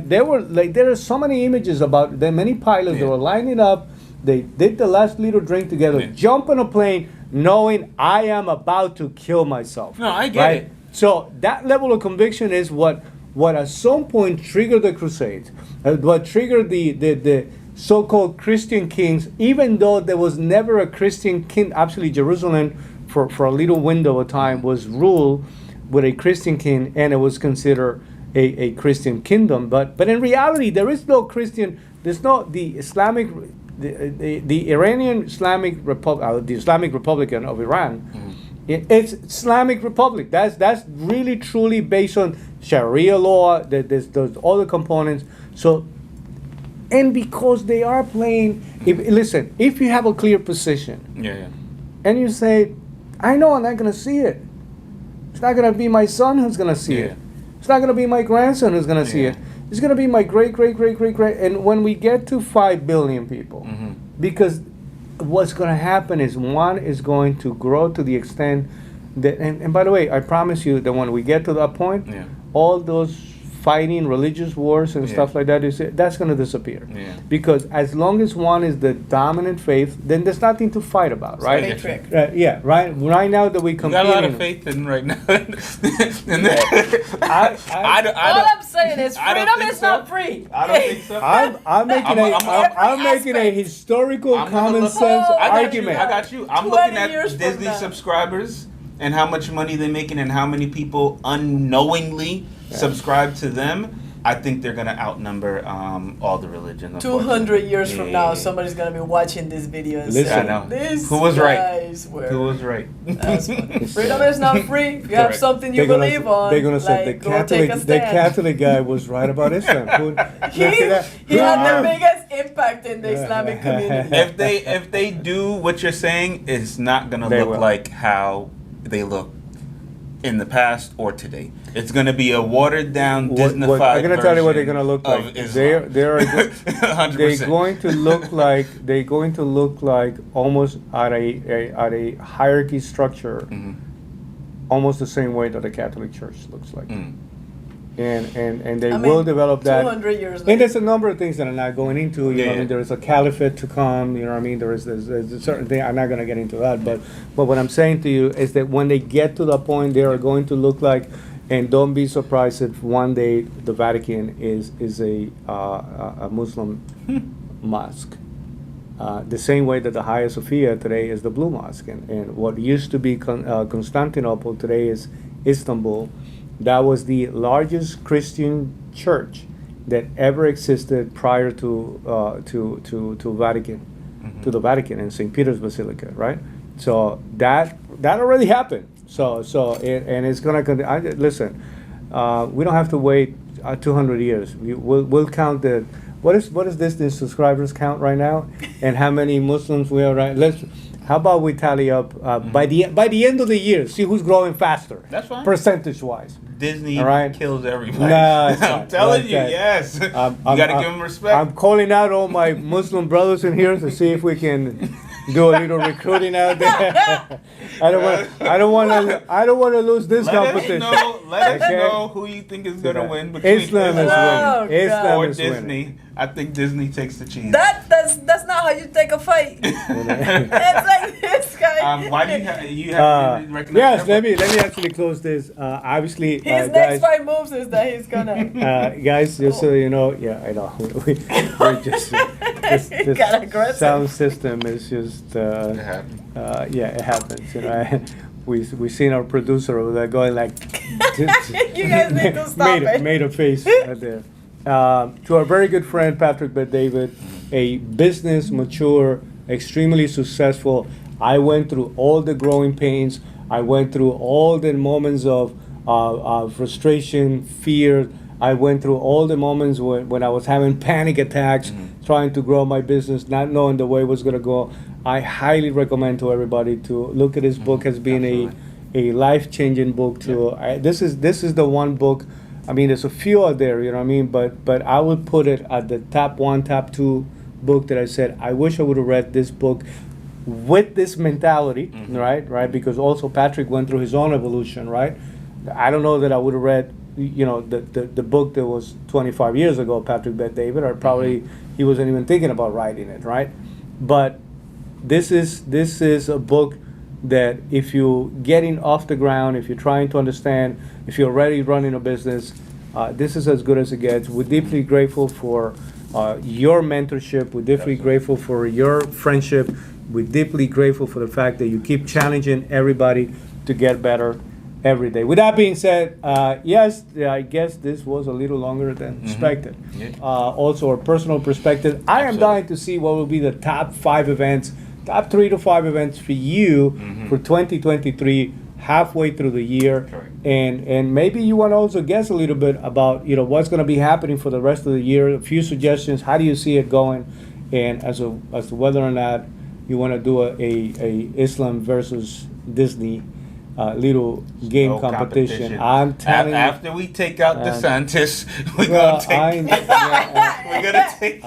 S1: there are so many images about there. Many pilots that
S3: Yeah.
S1: were lining up. They did the last little drink together,
S3: Yeah.
S1: jump on a plane, knowing I am about to kill myself.
S3: No, I get it.
S1: So that level of conviction is what at some point triggered the Crusades, what triggered the so-called Christian kings, even though there was never a Christian king. Actually, Jerusalem, for a little window of time, was ruled with a Christian king, and it was considered a Christian kingdom. But in reality, there is no Christian. There's no the Islamic. The Iranian Islamic Republic, the Islamic Republican of Iran, it's Islamic Republic. That's really truly based on Sharia law. There's all the components. So, and because they are playing, listen, if you have a clear position
S3: Yeah.
S1: and you say, I know I'm not gonna see it. It's not gonna be my son who's gonna see
S3: Yeah.
S1: it. It's not gonna be my grandson who's gonna see
S3: Yeah.
S1: it. It's gonna be my great. And when we get to 5 billion people,
S3: Mm-hmm.
S1: because what's gonna happen is one is going to grow to the extent that, and by the way, I promise you that when we get to that point,
S3: Yeah.
S1: all those fighting religious wars and
S3: Yeah.
S1: stuff like that's gonna disappear.
S3: Yeah.
S1: Because as long as one is the dominant faith, then there's nothing to fight about, right?
S2: Matrix.
S1: Yeah, right. Right now that we
S3: You
S1: compete,
S3: got a lot of faith in right now. And
S2: All I'm saying is
S3: I don't
S2: freedom
S3: think
S2: is
S3: so.
S2: not free.
S3: I don't think so.
S1: I'm making
S3: I'm
S1: making a
S2: aspect.
S1: historical
S3: I'm gonna
S1: common
S3: look-
S1: sense
S2: Oh,
S3: I got
S1: argument.
S3: You. I got you. I'm
S2: 20
S3: looking
S2: years
S3: at
S2: from
S3: Disney
S2: now.
S3: subscribers and how much money they're making and how many people unknowingly subscribe to them. I think they're gonna outnumber all the religions.
S2: 200 years from now,
S3: Yeah.
S2: somebody's gonna be watching this video and
S1: Listen.
S2: saying,
S3: I know.
S2: "These
S3: Who was right?
S2: guys were."
S3: Who was right?
S2: That's funny. Freedom is not free. If you have
S3: Correct.
S2: something you believe on,
S1: They're gonna say
S2: like,
S1: the
S2: go take a
S1: Catholic
S2: stand.
S1: guy was right about Islam. Look at
S2: He
S1: that.
S2: had the biggest impact in the Islamic community.
S3: if they do what you're saying, it's not gonna
S1: They
S3: look
S1: will.
S3: like how they look in the past or today. It's gonna be a watered down, Disneyfied
S1: I'm gonna tell you what they're
S3: version
S1: gonna look
S3: of
S1: like.
S3: Islam.
S1: They're
S3: 100%.
S1: going to look like almost at a hierarchy structure,
S3: Mhm.
S1: almost the same way that the Catholic Church looks like.
S3: Mm.
S1: And they
S2: I
S1: will
S2: mean,
S1: develop that.
S2: 200 years
S1: And
S2: later.
S1: there's a number of things that I'm not going into. You know what I
S3: Yeah.
S1: mean? There is a caliphate to come. You know what I mean? There's a certain thing. I'm not going to get into that. But what I'm saying to you is that when they get to that point, they are going to look like, and don't be surprised if one day the Vatican is a Muslim mosque. The same way that the Hagia Sophia today is the Blue Mosque. And what used to be Constantinople today is Istanbul. That was the largest Christian church that ever existed prior to Vatican, to the Vatican and St. Peter's Basilica, right? So that already happened. And it's gonna continue. Listen, we don't have to wait 200 years. We'll count the what is the subscribers count right now, and how many Muslims we are. Right? How about we tally up by the end of the year? See who's growing faster.
S3: That's fine.
S1: Percentage wise.
S3: Disney
S1: All right.
S3: kills everybody.
S1: No, it's
S3: I'm
S1: not.
S3: telling
S1: Like
S3: you,
S1: that.
S3: yes. You
S1: I'm-
S3: gotta
S1: I'm-
S3: give them respect.
S1: I'm calling out all my Muslim brothers in here to see if we can do a little recruiting out there. I don't want to lose this
S3: let us
S1: competition.
S3: know
S1: Okay?
S3: who you think is gonna win between
S1: Islam is
S2: Oh,
S1: winning. Islam
S2: God.
S3: or
S1: is
S3: Disney.
S1: winning.
S3: I think Disney takes the cheese.
S2: That's not how you take a fight. It's like this guy.
S3: Why do you have to recognize
S1: Yes,
S3: everybody?
S1: let me actually close this. Obviously,
S2: His
S1: guys,
S2: next 5 moves is that he's gonna.
S1: guys, just so you know, yeah, I know. We're just this
S2: Got aggressive.
S1: sound system is just
S3: It happened.
S1: yeah, it happens. You know, we seen our producer over there going like,
S2: You guys need to stop it.
S1: made a face right there. To our very good friend Patrick Bet David, a business mature, extremely successful. I went through all the growing pains. I went through all the moments of frustration, fear. I went through all the moments when I was having panic attacks, trying to grow my business, not knowing the way it was going to go. I highly recommend to everybody to look at this book as being a life-changing book. This is the one book. I mean, there's a few out there, you know what I mean? But I would put it at the top 1, top 2 book that I said, I wish I would have read this book with this mentality,
S3: Mhm.
S1: right? Because also Patrick went through his own evolution, right? I don't know that I would have read, the book that was 25 years ago, Patrick Bet David, or probably he wasn't even thinking about writing it, right? But this is a book that if you're getting off the ground, if you're trying to understand, if you're already running a business, this is as good as it gets. We're deeply grateful for your mentorship. We're deeply grateful for your friendship. We're deeply grateful for the fact that you keep challenging everybody to get better every day. With that being said, yes, I guess this was a little longer than expected.
S3: Yeah.
S1: Also, a personal perspective. I am
S3: Absolutely.
S1: dying to see what will be the top 3 to 5 events for you for 2023, halfway through the year.
S3: Correct.
S1: And maybe you want to also guess a little bit about what's going to be happening for the rest of the year. A few suggestions. How do you see it going? And as to whether or not you want to do a Islam versus Disney little game
S3: No
S1: competition. I'm telling you.
S3: After we take out DeSantis, we're
S1: Well,
S3: gonna take. We're gonna take.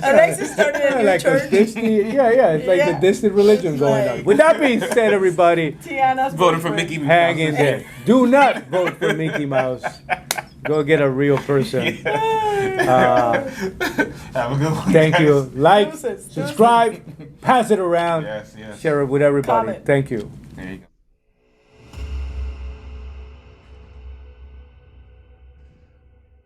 S2: Alexis started a new
S1: like
S2: church.
S1: a Disney, it's like
S2: Yeah.
S1: the Disney religion
S2: It's
S1: going
S2: like-
S1: on. With that being said, everybody,
S2: Tiana's
S3: Voting for
S2: boyfriend.
S3: Mickey
S1: hang in there. Do not vote for Mickey Mouse. Go get a real person.
S3: Have a good one.
S1: Thank
S3: guys.
S1: you. Like,
S2: Deuces.
S1: subscribe, pass it around,
S3: Yes, yes.
S1: share it with everybody.
S2: Comment.
S1: Thank you.
S3: There you go.